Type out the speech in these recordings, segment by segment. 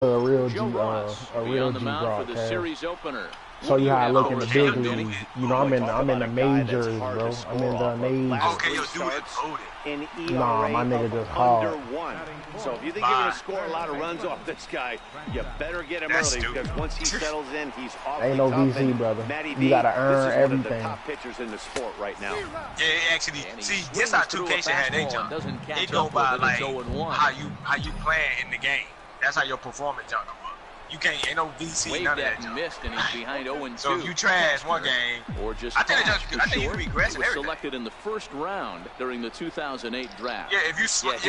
a real G, Joe Ross a be real on the G mound for the broadcast. series opener. So you how I look in the big leagues. You know, I'm in the majors, bro. I'm in the majors. Okay, yo, dude is loaded. Nah, my nigga just hard. So if you think you're going to score a lot of runs off this guy, you better get him early because once he settles in, he's off. Ain't no VC, brother. You gotta earn everything. This is one of the top pitchers in the sport right now. Yeah, actually, see, this how 2K should have they jump. It go by like how you playing in the game. That's how your performance jump. You can't, ain't no VC, none of that jump. Missed and he's behind 0-2. So if you trash one game, or just I think you regress was selected in the first round during the 2008 draft. Yeah, if you slump,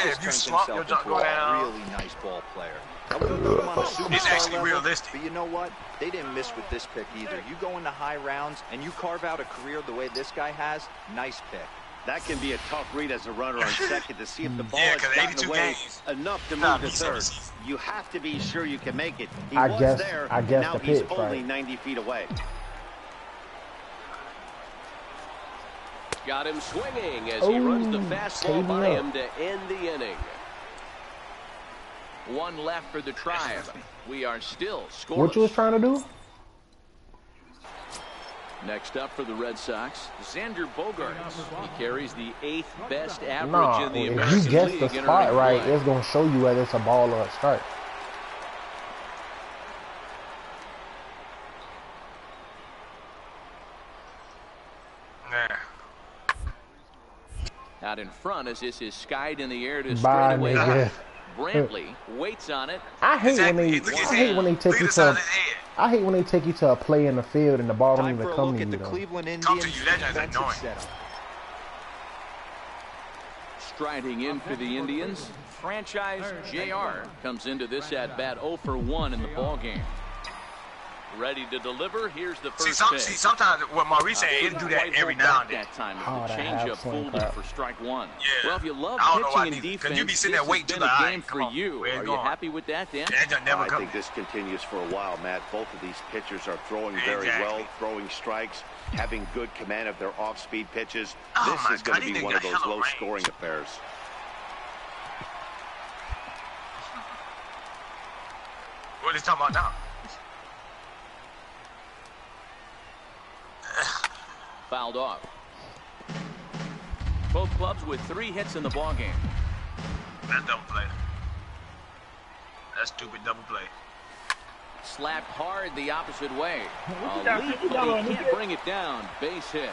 your jump go down. Really nice ball player. It's actually realistic. But you know what? They didn't miss with this pick either. You go into high rounds and you carve out a career the way this guy has. Nice pick. That can be a tough read as a runner on second to see if the ball has gotten away enough to move to third. You have to be sure you can make it. I guess now the he's pitch, only right? 90 feet away. Got him swinging as he runs the fastball by him to end the inning. One left for the Tribe. We are still scoreless. What you was trying to do? Next up for the Red Sox, Xander Bogaerts. He carries the 8th best average in the American League. If you guess the spot right, play. it's gonna show you whether it's a ball or a strike. Out in front as this is skied in the air to straightaway. Brantley waits on it. I hate when they take you to. I hate when they take you to a play in the field and the ball don't even come to you. Come to you, that's annoying. Striding in for the Indians, franchise JR comes into this at bat 0 for 1 in the ball game. Ready to deliver. Here's the first pitch. See, sometimes what Maurice said, he'll do that every now and then. That time the changeup fooled him for strike one. Yeah. Well, if you love pitching and defense, you be sitting there waiting this till has the been a game for you. Are you happy with that, Dan? I think this continues for a while, Matt. Both of these pitchers are throwing very well, throwing strikes, having good command of their off-speed pitches. This is going to be one of those low-scoring affairs. What are they talking about now? Fouled off. Both clubs with 3 hits in the ball game. That's double play. That's stupid double play. Slapped hard the opposite way. He can't bring it down. Base hit.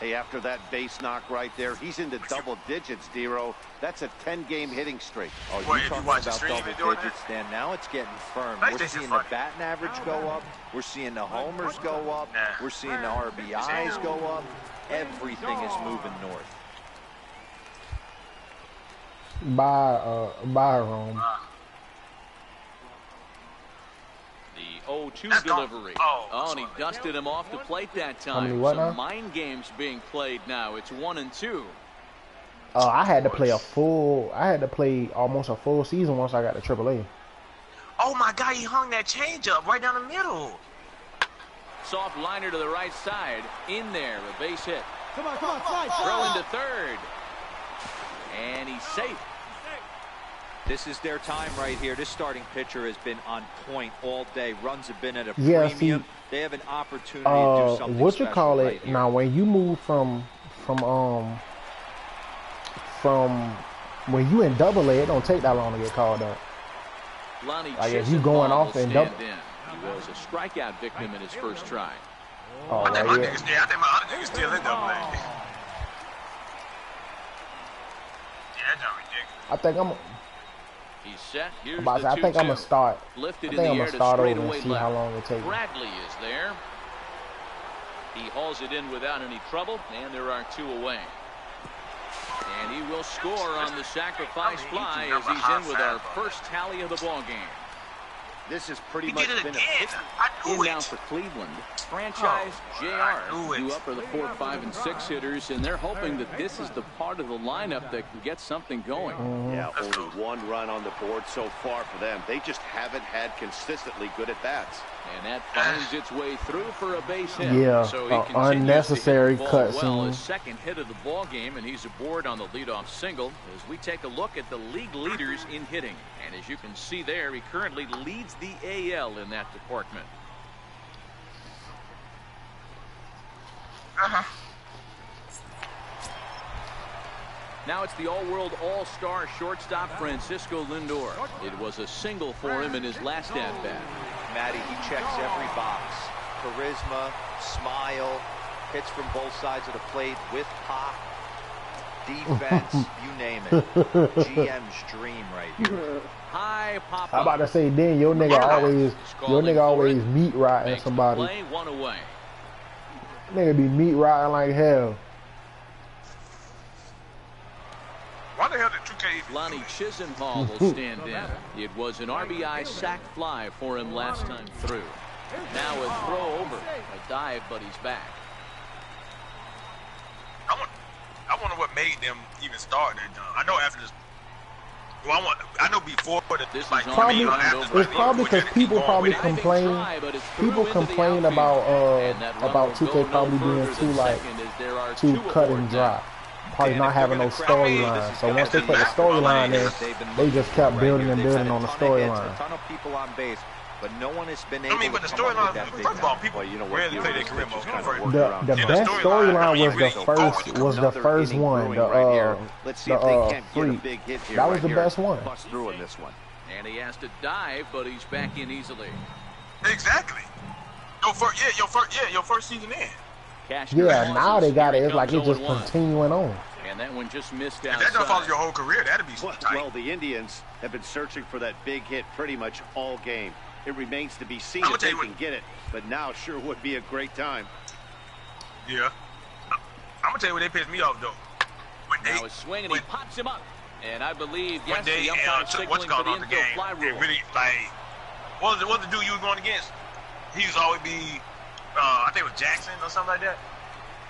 Hey, after that base knock right there, he's into double digits, Dero. That's a 10-game hitting streak. Oh, you're talking about double digits, Dan. Now it's getting firm. We're seeing the batting average go up. We're seeing the homers go up. We're seeing the RBIs go up. Everything is moving north. Bye, Rome. The 0-2 delivery. And he dusted him off the plate that time. Some mind games being played now. It's 1-2. I had to play almost a full season once I got to AAA. Oh my God, he hung that changeup right down the middle. Soft liner to the right side. In there, a base hit. Come on, throw into third. And he's safe. This is their time right here. This starting pitcher has been on point all day. Runs have been at a premium. They have an opportunity to do something what you call it right now? When you move from when you in AA, it don't take that long to get called up. Like if you going off in double. He was a strikeout victim in his first try. Oh, I think my niggas still in AA. Yeah, that's not ridiculous. I think I'm. He's set. Here's I think I'm gonna start. Lifted I think I'm gonna start over and see left. how long it takes. Bradley is there. He hauls it in without any trouble, and there are 2 away. And he will score on the sacrifice fly as he's in with our first tally of the ball game. This has pretty much been in now for Cleveland. Franchise JR due up for the 4, 5, and 6 hitters, and they're hoping that this is the part of the lineup that can get something going. Yeah, only 1 run on the board so far for them. They just haven't had consistently good at bats. And that finds its way through for a base hit. Yeah, so he unnecessary cutscene. Well, his second hit of the ball game, and he's aboard on the leadoff single as we take a look at the league leaders in hitting. And as you can see there, he currently leads the AL in that department. Now it's the all-world all-star shortstop Francisco Lindor. It was a single for him in his last at-bat. Matty, he checks every box. Charisma, smile, hits from both sides of the plate with pop, defense, you name it. GM's dream right here. High pop. I'm about to say, then your nigga always meat riding somebody. Play 1 away. Nigga be meat riding like hell. Why the hell did 2K? Lonnie Chisenhall will stand in. It was an RBI sac fly for him last time through. Now a throw over, a dive, but he's back. I wonder what made them even start that jump. I know after this. Well, I know before that this like probably it's probably because people probably complain. People complain about 2K probably being too cut and dry. Probably not having no storyline. So once they put the storyline in, they just kept building and building on the storyline. A ton of people on base, but no one has been able but the storyline, first of all, people rarely play their career mode. The best storyline was the first one. Let's see if they can't get a big hit here. That was the best one. Bust through in this one. And he has to dive, but he's back in easily. Exactly. Your first season in. Yeah, now they got it. It's like it's just continuing on. And that one just missed outside. If that don't follow your whole career, that'd be tight. Well, the Indians have been searching for that big hit pretty much all game. It remains to be seen if they can get it, but now sure would be a great time. Yeah. I'm going to tell you what they pissed me off, though. Now a swing, and he pops him up. And I believe, yes, the umpire signaling for the infield fly rule. Really, like, what was the dude you were going against? He used to always be, I think it was Jackson or something like that.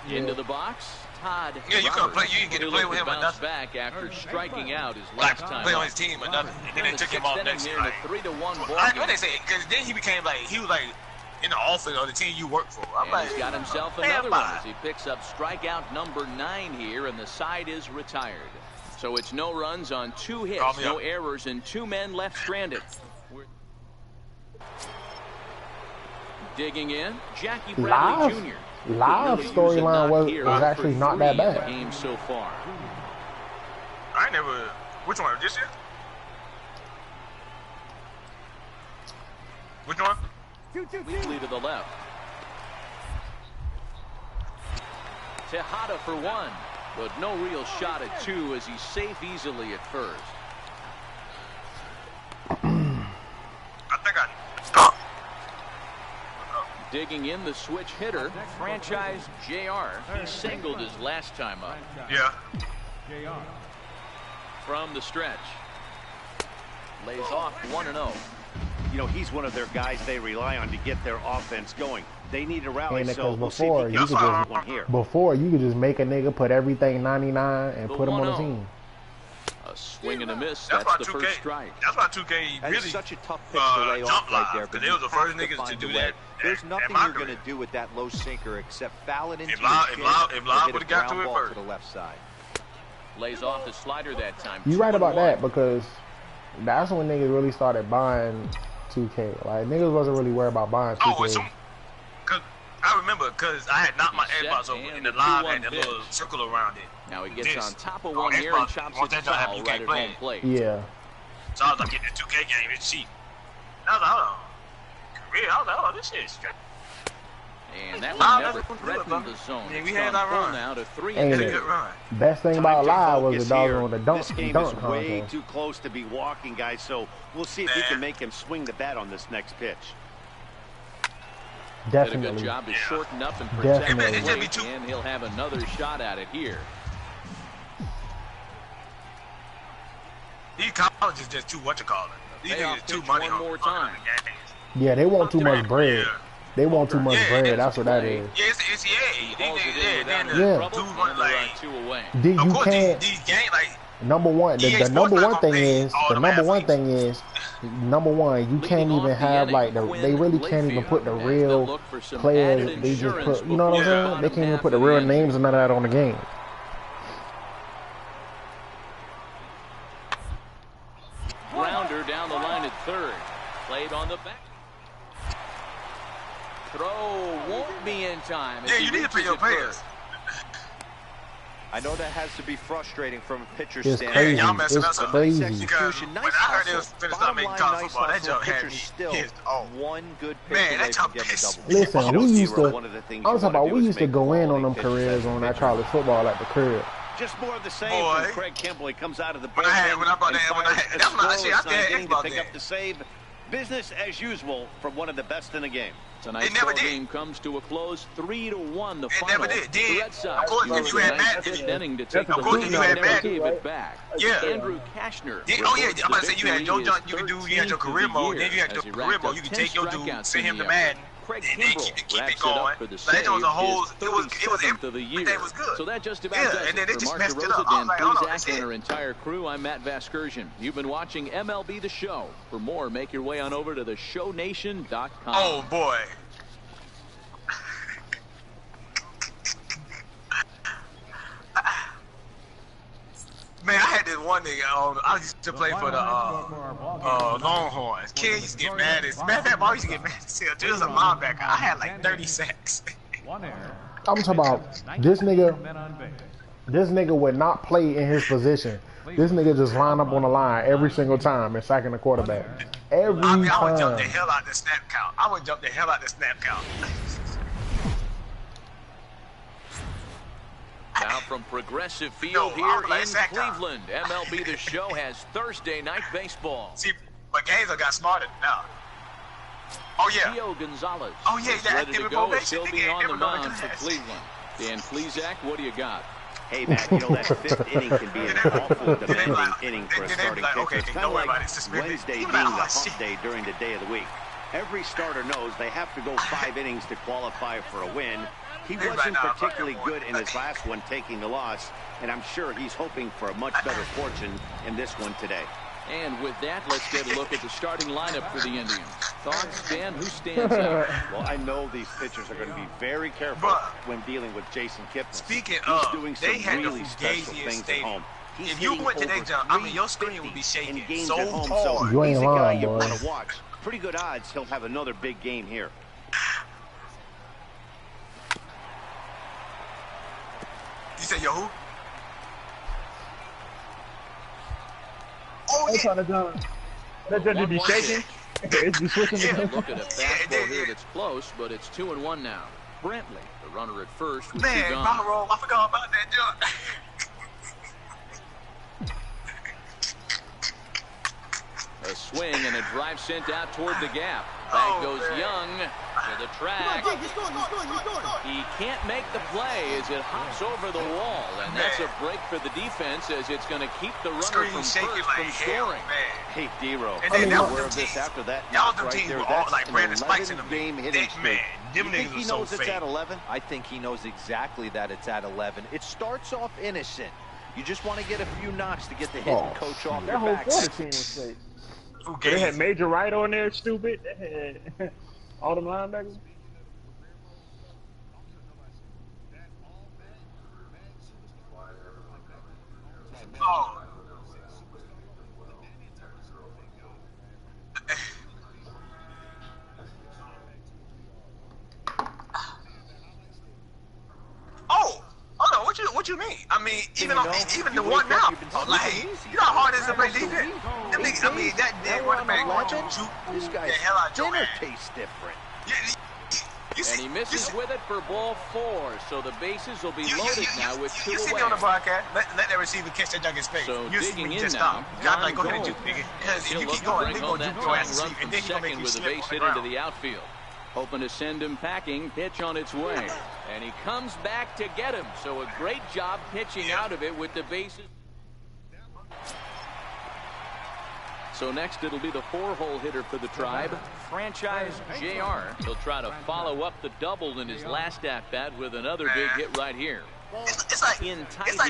Into the box, Todd. Yeah, you couldn't play. You didn't get to play with him or nothing. Back after striking out his last time. Play on his team or nothing. And then they took him off next year. Like, 3-1 ball what they say? Because then he became like he was like in the office of the team you work for. I'm like, he's got himself another one as he picks up strikeout number 9 here, and the side is retired. So it's no runs on 2 hits, no errors, and 2 men left stranded. Digging in, Jackie Bradley Jr. Live storyline was actually not that bad. Games so far. I never. Which one? This year? Which one? Weekly to the left. Tejada for 1, but no real shot at 2 as he's safe easily at first. I think I. Digging in the switch hitter, franchise JR. He singled his last time up. Yeah. From the stretch. Lays off 1-0. You know, he's one of their guys they rely on to get their offense going. They need a rally, so we'll see if he can get one here. Before, you could just make a nigga put everything 99 and put him on the team. A swing and a miss. That's the first strike. That's why 2K really such a tough pitch to lay off right there. Because they was the first niggas to do that. There's nothing you're going to do with that low sinker except foul it into if Lob would have got to it first. To the left side. Lays off the slider that time. You're right about that, because that's when niggas really started buying 2K. Like, niggas wasn't really worried about buying 2K. I remember because I had knocked my Xbox over in the live and a little circle around it. Now he gets on top of one here and chops it foul right at home plate. Yeah. So I was like, getting the 2K game, it's cheap. I was like, hold on. Career, I was like, oh, this shit is straight. And that one never threatened the zone. Yeah, we had that run. Now to 3. And a good run. Best thing about live was the dog on the dunk. This game is way too close to be walking, guys. So we'll see if we can make him swing the bat on this next pitch. Did a good job to shorten up and protect the plate, and he'll have another shot at it here. These college is just too what you call it. These niggas too money more time. Yeah, they want too much bread. They want too much bread. That's what that is. Yeah, it's Then the dude want like 2 away. You can't. These games like number one. The number one thing is number one. You can't even have like they really can't even put the real players. They just put, you know what I'm saying? They can't even put the real names and none of that on the game. Grounder down the line at third. Played on the back. Throw won't be in time. Yeah, you need to put your players. I know that has to be frustrating from a pitcher's standpoint. standpoint. Y'all messing us up. Crazy. Because when I heard they was finished up making college football, that jump had me pissed off. One good pitch man, that jump pissed me. Listen, we used to. I'm talking about we used to go in on them careers on that college football at the crib. Just more of the same from Craig Kimble. He comes out of the when I brought that, that's when I had Xbox to pick up the save. Business as usual from one of the best in the game. Tonight's game comes to a close, 3-1. The final. Never did. The Red Sox. Of course, you had Madden. Inning to take the lead. Never gave it back. Yeah. Andrew Kashner. Oh yeah, I'm about to say you had Joe John. You could do. You had your career mode. Then you had your career mode. You could take your dude, send him to Madden. Craig and keep it going. But that was a whole. It was of the year. That was good. So that just about does and then it they just for messed Mark it up. I was like, hold on, that's and it. our entire crew. I'm Matt Vasgersian. You've been watching MLB The Show. For more, make your way on over to theshownation.com. Oh boy. Man, I had this one nigga I used to play for the Longhorns. Kid used to get mad as ball used to get mad as hell. Dude was a linebacker. I had like 30 sacks. I'm talking about this nigga. This nigga would not play in his position. This nigga just line up on the line every single time and sacking the quarterback. Every time. I would jump the hell out the snap count. Now from Progressive Field here in Cleveland, MLB The Show has Thursday night baseball. See, but games have got smarter now. Oh yeah. Gio Gonzalez. Oh yeah, ready to go. He'll be on the mound for Cleveland. Dan Plesac, what do you got? Hey, Matt, you know that fifth inning can be an awful demanding inning for a starting pitcher. It's kind of like Wednesday being the hump day during the day of the week. Every starter knows they have to go 5 innings to qualify for a win. He wasn't particularly good in his last one, taking the loss, and I'm sure he's hoping for a much better fortune in this one today. And with that, let's get a look at the starting lineup for the Indians. Thoughts, Dan? Who stands out? Well, I know these pitchers are going to be very careful when dealing with Jason Kipnis. Speaking he's doing some really special things at home. If you went to their job, I mean, your screen would be shaking so hard. So you ain't he's a guy lying, you boy. want to watch. Pretty good odds he'll have another big game here. You said, yo, who? Oh, yeah. That doesn't be shaking. It's be switching. Look at a fastball here that's close, but it's 2-1 now. Brantley, the runner at first, with 2 gone. Man, I forgot about that jump. A swing and a drive sent out toward the gap. Back goes Young to the track. He can't make the play as it hops over the wall, and that's a break for the defense as it's going to keep the runner from first from scoring. Hey, D-Row, I'm aware of this after that. Y'all them right teams there. were all That's like Brandon Spikes in the game hitting man. Them you think niggas he are so knows it's fake. at 11? I think he knows exactly that it's at 11. It starts off innocent. You just want to get a few knocks to get the hitting coach off your back. That whole team was fake. They had Major Wright on there, stupid. They had all them linebackers. Oh. Hold on, what you mean? I mean, even the one now, like, you know how hard it is to play defense? I mean, that quarterback juke the hell out your ass. Tastes different. And he misses with it for ball 4, so the bases will be loaded now with 2 away. You see me on the broadcast, let that receiver catch that junk in space. So you see digging me in just now, stop. God, like, go ahead and juke, nigga. Because if you keep going, they're going to juke your ass to sleep, and then he's going to make you with a slip base on the hit into ground. the outfield. Hoping to send him packing, pitch on its way. And he comes back to get him, so a great job pitching out of it with the bases. So next it'll be the 4-hole hitter for the Tribe, Franchise JR. He'll try to follow up the double in his last at-bat with another big hit right here. It's like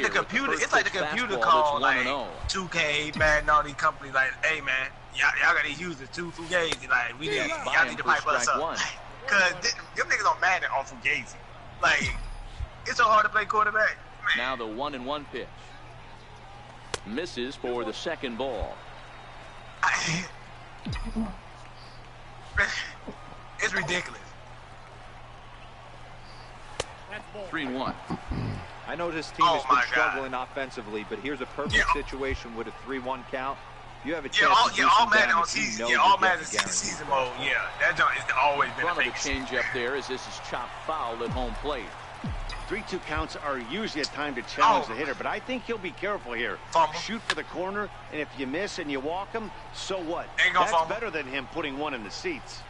the computer. It's like the computer called like 2K, Madden, all these companies. Like, hey man, y'all got these users too fugazi. Like, y'all need to pipe us up. Cause them niggas on Madden on fugazi. Like, it's so hard to play quarterback. Man. Now the 1-1 pitch. Misses for the second ball. It's ridiculous. 3-1. I know this team has been struggling offensively, but here's a perfect situation with a 3-1 count. You have a chance to do some damage. All Madden season mode. Yeah, that joint has always been a big change up there as this is chopped foul at home plate. 3-2 counts are usually a time to challenge the hitter, but I think he'll be careful here. Shoot for the corner, and if you miss and you walk him, so what? That's better than him putting one in the seats.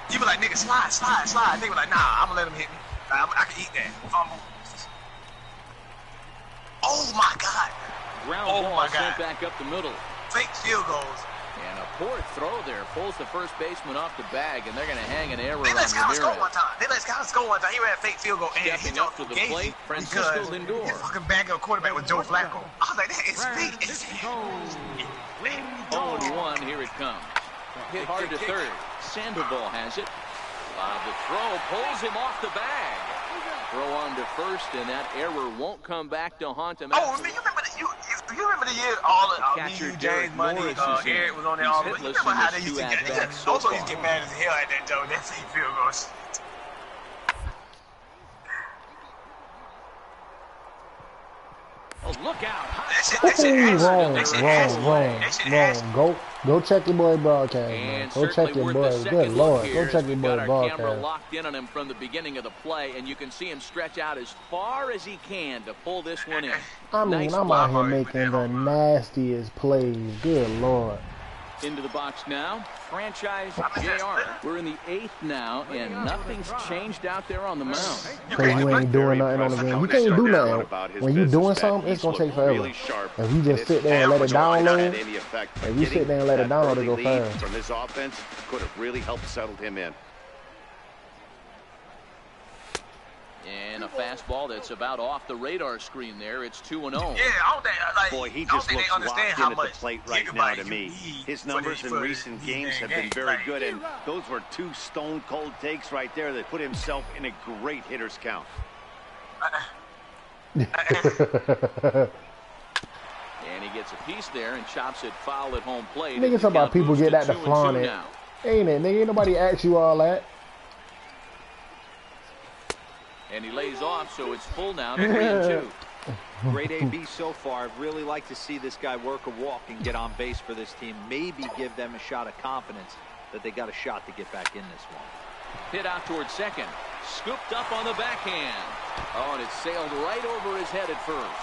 You be like, nigga, slide. Nigga be like, nah, I'm gonna let him hit me. I can eat that. Fumble. Oh my God. Ground ball sent back up the middle. Fake field goals. And a poor throw there pulls the first baseman off the bag, and they're going to hang an error on They let Scott Ramirez. score one time. He ran a fake field goal and Stepping up to the plate, Francisco Lindor. His fucking backup quarterback was Joe Flacco. I was like, that is fake. 0-1, here it comes. Hit hard to third. Sandoval has it. The throw pulls him off the bag. Throw on to first, and that error won't come back to haunt him. Oh, man, you remember the year all of James Money, Eric was on there all the way. You remember how they used to get also used to get mad as hell at that Joe. That's how you feel goes. Oh, look out. Wrong. Go check your boy broadcast, man. Go check your boy. Good Lord. Go check your boy broadcast. Camera locked in on him from the beginning of the play, and you can see him stretch out as far as he can to pull this one in. I mean, I'm out here making the nastiest plays. Good Lord. Into the box now, Franchise JR. We're in the 8th now, and nothing's changed out there on the mound. Because you ain't doing nothing on the game. You can't do nothing. When you doing something, it's going to take forever. If you just sit there and let it download, if you sit there and let it download, it'll go fast. From his offense could have really helped settle him in. And a fastball that's about off the radar screen there. It's 2-0. Yeah, I don't think, like, boy, he just looks locked in at the plate right now to me. His numbers in recent games have been very good, and those were 2 stone-cold takes right there that put himself in a great hitter's count. And he gets a piece there and chops it foul at home plate. Nigga, talking about people get that to flaunt it. Ain't it, nigga? Ain't nobody asked you all that. And he lays off, so it's full now to 3-2. Great AB so far. I'd really like to see this guy work a walk and get on base for this team. Maybe give them a shot of confidence that they got a shot to get back in this one. Hit out towards second. Scooped up on the backhand. Oh, and it sailed right over his head at first.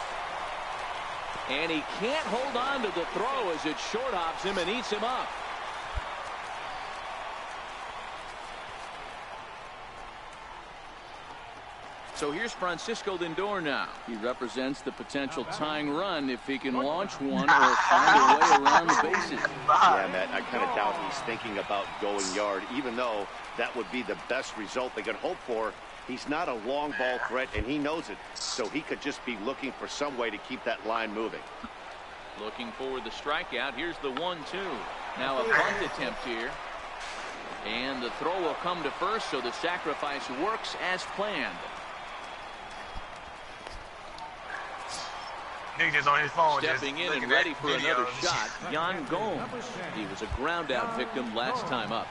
And he can't hold on to the throw as it short hops him and eats him up. So here's Francisco Lindor now. He represents the potential tying run if he can launch one or find a way around the bases. Yeah, Matt, I kind of doubt he's thinking about going yard, even though that would be the best result they could hope for. He's not a long ball threat, and he knows it, so he could just be looking for some way to keep that line moving. Looking for the strikeout. Here's the 1-2. Now a bunt attempt here. And the throw will come to first, so the sacrifice works as planned. Niggas on his phone stepping in and ready for another shot. Yan Gomes. He was a ground out victim last time up.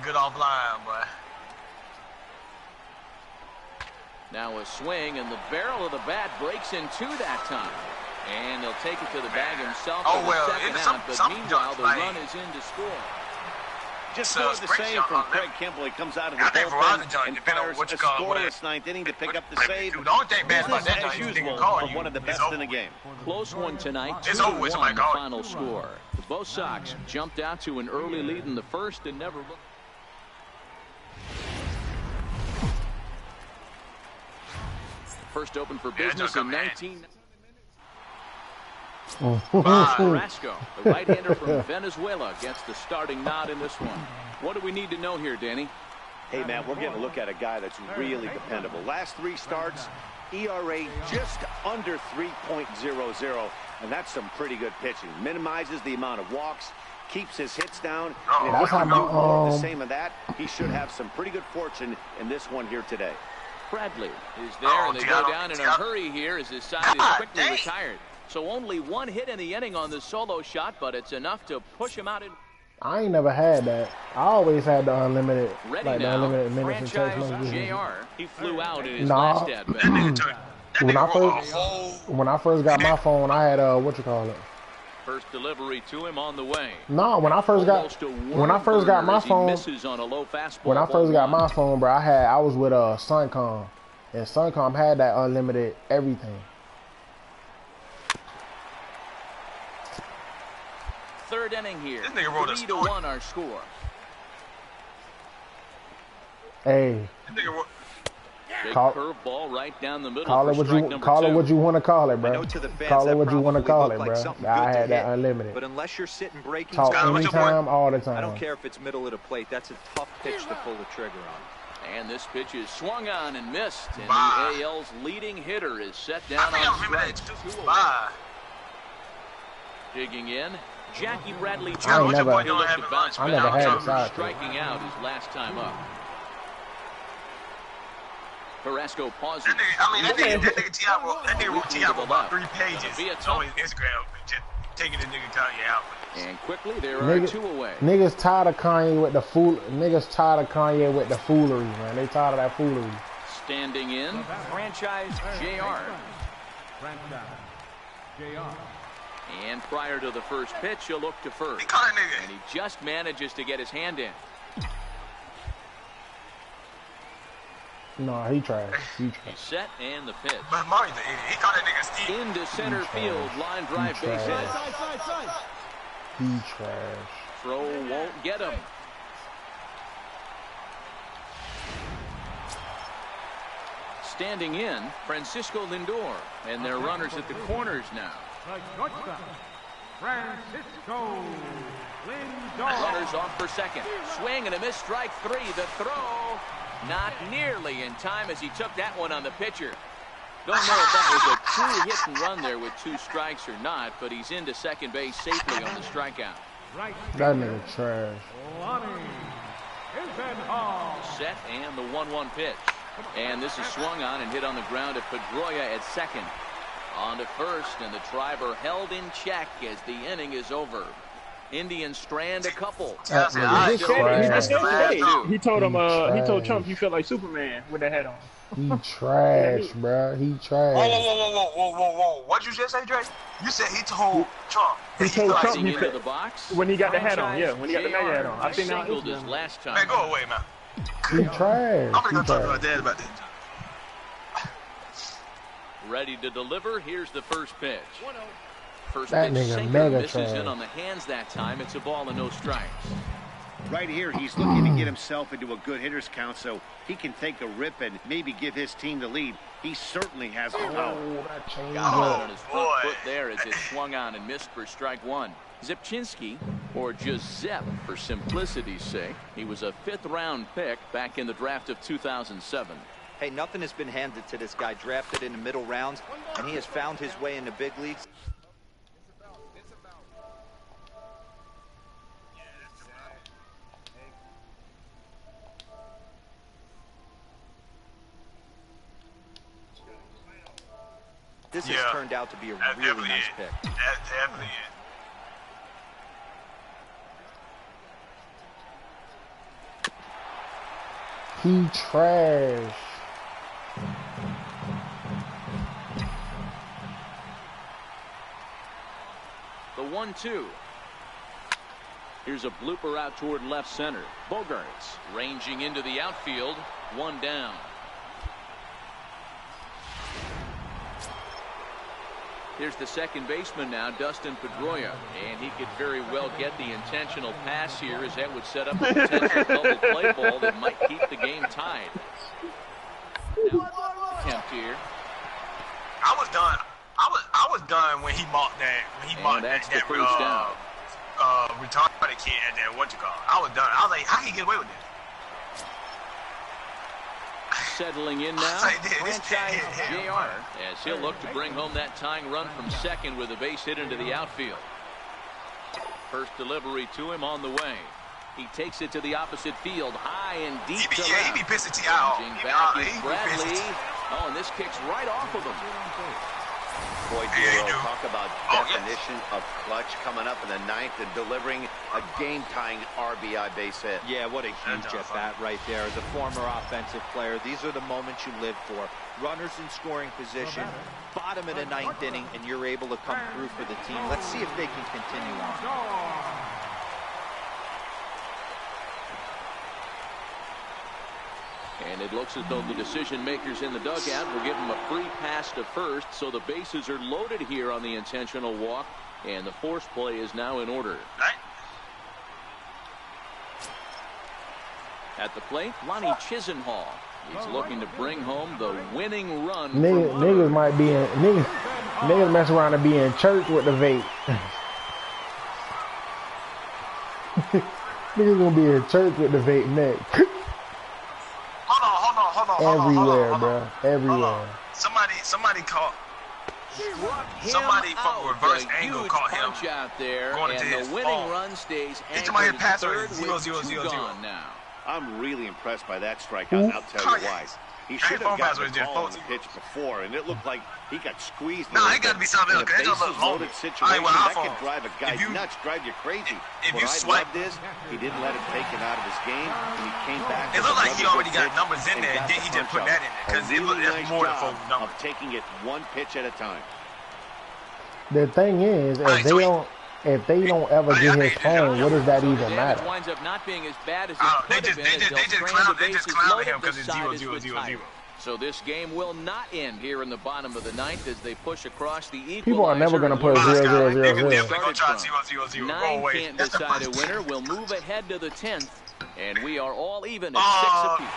Good offline, boy. Now a swing, and the barrel of the bat breaks in 2 that time. And he'll take it to the bag himself for the second out, but meanwhile the run is in to score. Just more of the same from Craig Kimball. He comes out of the bullpen and fires a scoreless 9th inning to pick up the save. Business as usual from one of the best in the game. Close one tonight. 2-1 the final score. Both Sox jumped out to an early lead in the first and never looked. First open for business in 19. Carrasco, the right-hander from Venezuela, gets the starting nod in this one. What do we need to know here, Danny? Hey, man, we're getting a look at a guy that's really dependable. Last 3 starts, ERA just under 3.00, and that's some pretty good pitching. Minimizes the amount of walks, keeps his hits down, and if he can do more of the same of that, he should have some pretty good fortune in this one here today. Bradley is there, and they go down in a hurry here as his side is quickly retired. So only 1 hit in the inning on the solo shot, but it's enough to push him out. I ain't never had that. I always had the unlimited, Ready like now, the unlimited minutes and text franchise messages. JR. He flew out in his last at bat. When I first got my phone, I had what you call it? First delivery to him on the way. No, when I first got my phone, bro, I was with Suncom, and Suncom had that unlimited everything. Third inning here. 3-1 our score. Hey. Big curveball right down the middle. Call it what you want to call it, bro. Call it what you want to call it, bro. I had that unlimited. But unless you're sitting breaking, talk anytime, all the time. I don't care if it's middle of the plate. That's a tough pitch to pull the trigger on. And this pitch is swung on and missed. And the AL's leading hitter is set down on strikes. 2 away. Digging in. Jackie Bradley Jones. I never had it. Side striking out his last time up. Carrasco pauses. That nigga T.I. wrote about 3 pages on his Instagram, just taking the nigga Kanye out. And quickly, there are 2 away. Niggas tired of Kanye with the foolery, man. They tired of that foolery. Standing in, franchise JR. And prior to the first pitch, he'll look to first. And he just manages to get his hand in. No, he tried. He's set and the pitch. But Marty's an idiot. He caught that nigga Steve. Into center field, line drive base hit. He trash. Throw won't get him. Standing in, Francisco Lindor. And they're runners at the corners now. Francisco Lindor. Runners off for second. Swing and a miss, strike 3. The throw. Not nearly in time as he took that one on the pitcher. Don't know if that was a true hit and run there with 2 strikes or not, but he's into second base safely on the strikeout. That nigga trash. Set and the 1-1 pitch. And this is swung on and hit on the ground at Pedroia at second. On to first, and the driver held in check as the inning is over. Indians strand a couple. He told him. He told Trump he felt like Superman with that hat on. He trash, bro. He trash. Whoa. What'd you just say, Dre? You said he told Trump. He told Trump into the box when he got the hat on. Yeah, when he got the hat on. I think now his last time. Man, go away, man. He trash. I'm gonna go talk to my dad about that. Ready to deliver. Here's the first pitch. First that pitch nigga sinker mega misses trash. in on the hands that time. It's a ball and no strikes. Right here, he's looking to get himself into a good hitter's count so he can take a rip and maybe give his team the lead. He certainly has the power. Got it on his front foot there as it swung on and missed for strike 1. Zipchinski, or just Zep for simplicity's sake, he was a 5th-round pick back in the draft of 2007. Hey, nothing has been handed to this guy. Drafted in the middle rounds, and he has found his way in the big leagues. This has turned out to be a really nice pick. That's definitely it. He trash. The 1-2. Here's a blooper out toward left center. Bogarts ranging into the outfield. 1 down. Here's the second baseman now, Dustin Pedroia, and he could very well get the intentional pass here as that would set up a potential double play ball that might keep the game tied. Now, attempt here. I was done done when he mocked that. When he mocked that retarded kid at that I was done. I was like, how can he get away with this? Settling in now, franchise JR, as he'll look to bring home that tying run from second with a base hit into the outfield. First delivery to him on the way. He takes it to the opposite field, high and deep to left. He be pissing T.I. Back is Bradley. Oh, and this kicks right off of him. Boy, Dero, talk about definition of clutch coming up in the ninth and delivering a game-tying RBI base hit. Yeah, what a huge at-bat right there. As a former offensive player, these are the moments you live for. Runners in scoring position, bottom of the ninth inning, and you're able to come through for the team. Let's see if they can continue on. And it looks as though the decision makers in the dugout will give him a free pass to first, so the bases are loaded here on the intentional walk, and the force play is now in order. At the plate, Lonnie Chisenhall. He's looking to bring home the winning run. Niggas might be in niggas mess around and be in church with the vape. Niggas gonna be in church with the vape next. Everywhere, bro. Everywhere. Somebody caught. Somebody from reverse angle caught him out there, going into and the winning run stays anchored at third with 2 gone now. I'm really impressed by that strikeout, and I'll tell you why. He should have gotten the call on the pitch before, and it looked like he got squeezed. No, it got to be something else. In a bases-loaded situation, that could drive a guy nuts, drive you crazy. If you swipe this, he didn't let it take him out of his game, and he came back. It looked like he already got numbers in there, and then he just put that in there, because it looked like more than 4 numbers. Of taking it one pitch at a time. The thing is, if they don't ever get his home, what does that even matter? Winds up not being as bad as it could have been. They just clowned him because it's 0-0-0-0. So this game will not end here in the bottom of the ninth as they push across the equalizer. People are never going to put 0-0-0-0. 9 can't decide a winner. We'll move ahead to the 10th, and we are all even at 6 apiece.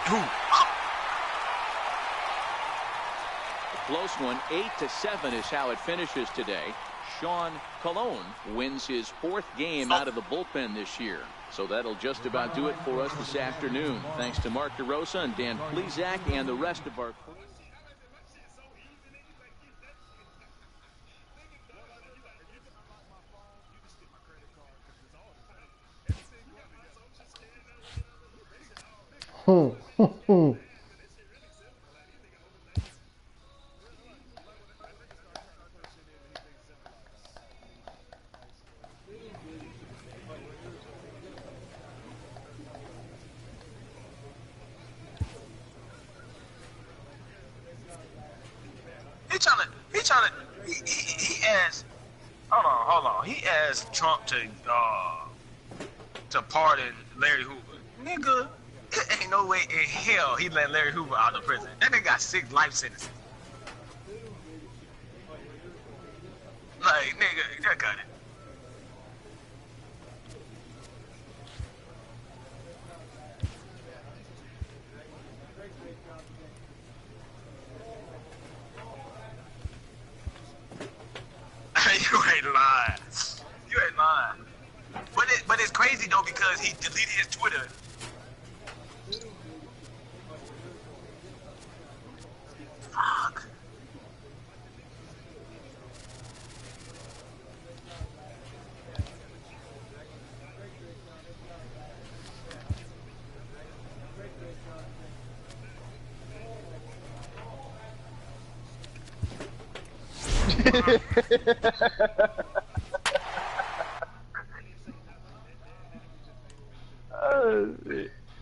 A close one, 8-7 is how it finishes today. Sean Colon wins his 4th game out of the bullpen this year. So that'll just about do it for us this afternoon. Thanks to Mark DeRosa and Dan Plezak and the rest of our crew. He asked Trump to pardon Larry Hoover. Nigga, it ain't no way in hell he let Larry Hoover out of prison. That nigga got 6 life sentences. Like, nigga, that got it. You ain't lying. You ain't lying. But it's crazy though because he deleted his Twitter. Fuck.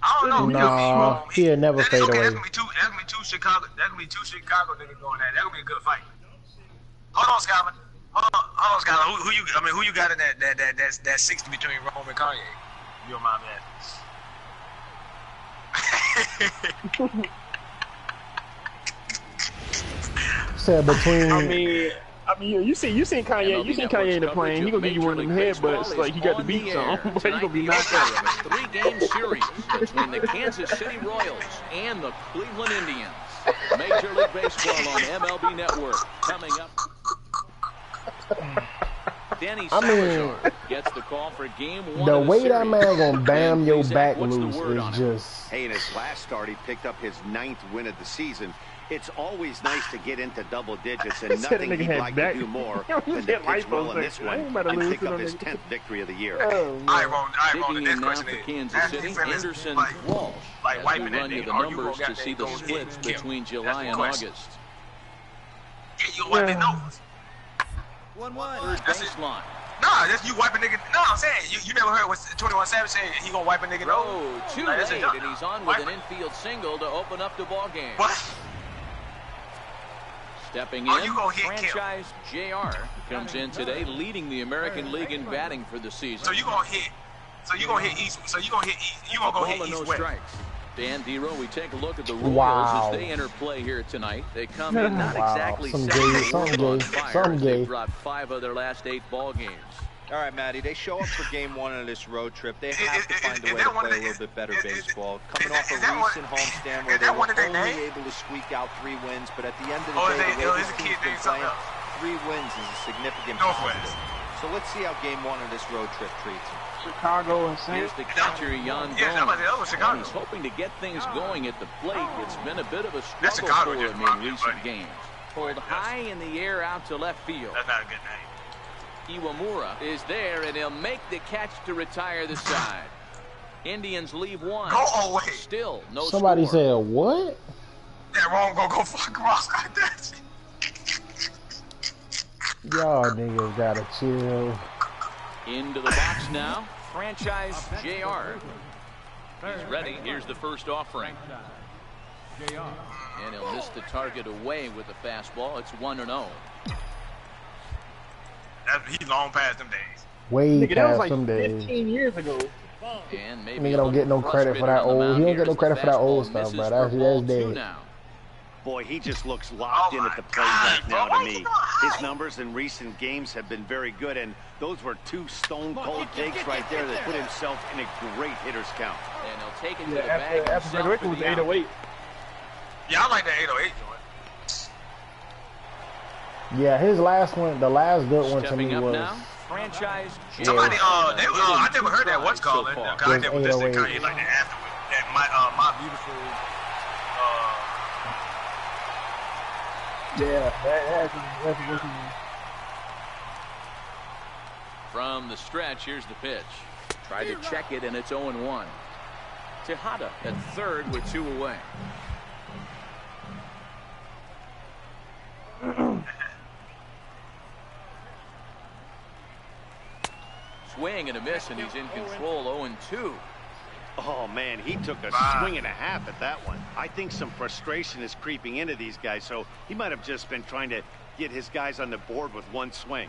I don't know. Nah, he'll never fade away. That's gonna be two Chicago. That's gonna be 2 Chicago niggas going at. That's gonna be a good fight. Hold on, Scott. Hold on, Scott. Who you got in that 60 between Rome and Kanye? Your mom, man. Said between. I mean, you seen Kanye. You seen Kanye in the plane. He gonna give you one of them headbutts like he got the beat on, but he gonna be knocked out. A 3-game series between the Kansas City Royals and the Cleveland Indians. Major League Baseball on MLB Network coming up. I mean, gets the call for game 1. The way that man gonna bam your back loose is just. Hey, in his last start, he picked up his 9th win of the season. It's always nice to get into double digits, and nothing he'd like to do more than to pitch well in this one and pick up his 10th victory of the year. I won't. The next question is, Kansas City, Anderson, Walsh, like wiping run you the numbers to see the splits between July and August. Yeah, you wiping those. 1-1. Baseline. Nah, that's you wiping nigga. No, I'm saying you never heard what 21 Savage saying he gonna wipe a nigga nose. Too late, and he's on with an infield single to open up the ball game. What? Stepping in, franchise JR comes in today, leading the American League in batting for the season. So you gonna hit east. So you gonna hit east. You gonna go hit east west. Dan Dero, we take a look at the Royals as they enter play here tonight. They come in not exactly some gay. They've dropped 5 of their last 8 ball games. All right, Matty, they show up for game 1 of this road trip. They have to find a way to play a little bit better baseball. Coming off a recent homestand where they were only able to squeak out 3 wins, but at the end of the day, the way this team's been playing, 3 wins is a significant positive. So let's see how game 1 of this road trip treats them. Chicago and Saints. Here's the catcher, Jan Gomes. He's hoping to get things going at the plate. It's been a bit of a struggle for him in recent games. Pulled high in the air out to left field. That's not a good name. Iwamura is there, and he'll make the catch to retire the side. Indians leave 1. Go away. Still no Somebody score. said what? That wrong. Go fuck Ross like that. Y'all niggas gotta chill. Into the box now, franchise JR. He's ready. Here's the first offering. And he'll miss the target away with the fastball. It's 1-0. He's long past them days. Way past like them days. 15 years ago. And maybe Nigga don't get no credit for that old. He don't get no credit for that old stuff, bro. That's dead. Boy, he just looks locked in at the plate right now to me. His numbers in recent games have been very good, and those were 2 stone-cold takes right there that put himself in a great hitter's count. And he'll take it to the bag. After graduation was 808. Yeah, I like that 808 joint. Yeah, his last one, the last good one to me was. Franchise. Somebody, I never heard that. What's called it? I never listened to Kanye like that afterwards. That my beautiful. Yeah, that's working. From the stretch, here's the pitch. Tried to check it, and it's 0-1. Tejada at third with 2 away. Swing and a miss, and he's in control. 0-2. Oh, man, he took a swing and a half at that one. I think some frustration is creeping into these guys, so he might have just been trying to get his guys on the board with 1 swing.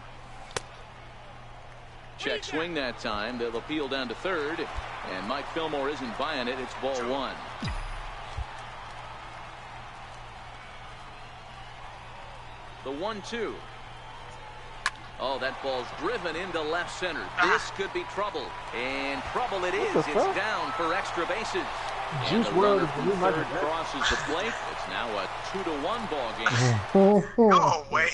Check swing that time. They'll appeal down to third, and Mike Fillmore isn't buying it. It's ball 1. The 1-2. Oh, that ball's driven into left center. This could be trouble. And trouble it is. It's down for extra bases. And the runner from third crosses the plate. It's now a 2-1 ball game. No way.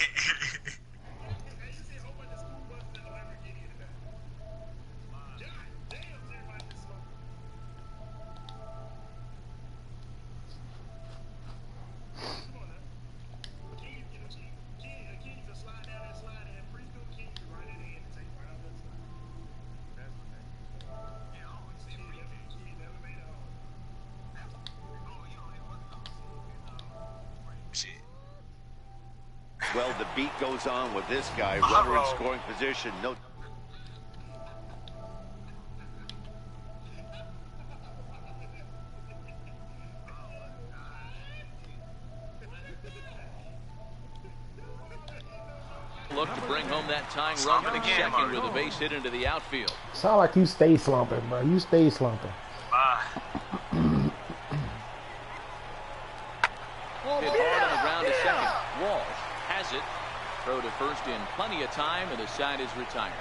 Well, the beat goes on with this guy. Runner in scoring position. No. Look to bring home that tying run for the second with a base hit into the outfield. Sound like you stay slumping, bro. You stay slumping. Hit hard on the ground to second. Walsh has it. Throw to first in plenty of time, and the side is retired.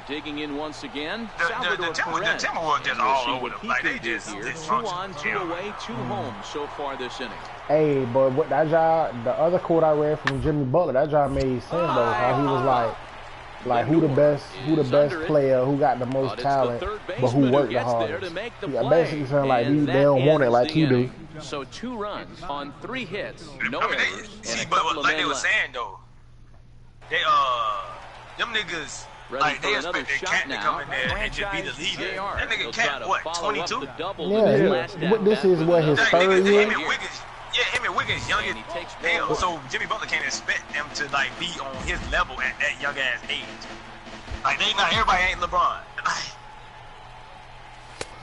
digging in once again. The Timberwolves just all over them. Like, they just 2 on, 2 away, 2 home so far this inning. Hey, but what that job, the other quote I read from Jimmy Butler, that job made sense though. How he was like who the best player, who got the most talent, but who worked the hardest. Yeah, basically saying like they don't want it like you do. So 2 runs on 3 hits, no errors, and a but couple of like men they were left. saying though, they them niggas. Like, they expect Cat to come in there and just be the leader. That nigga Cat, what, 22? Yeah, this is what his third year. Him and Wiggins younger. Damn, so Jimmy Butler can't expect them to like be on his level at that young ass age. Like, they not, everybody ain't LeBron.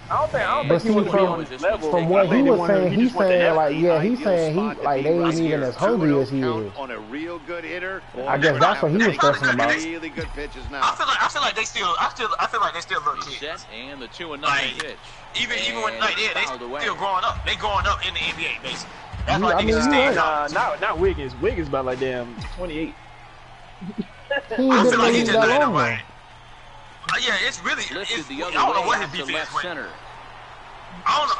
I don't think he was on his level. From what he was saying, he's saying like, yeah, he's saying he like they ain't even as hungry as he is. On a real good hitter. I guess that's what he was stressing about. Really good pitches now. I feel like they still little kids. And the 2-0 like, pitch. Even when like they still growing up. They growing up in the NBA basically. That's I mean, not Wiggins. Wiggins about like damn 28. He ain't been in the league that long, man. Yeah, it's really. I don't know what his defense was. I don't know.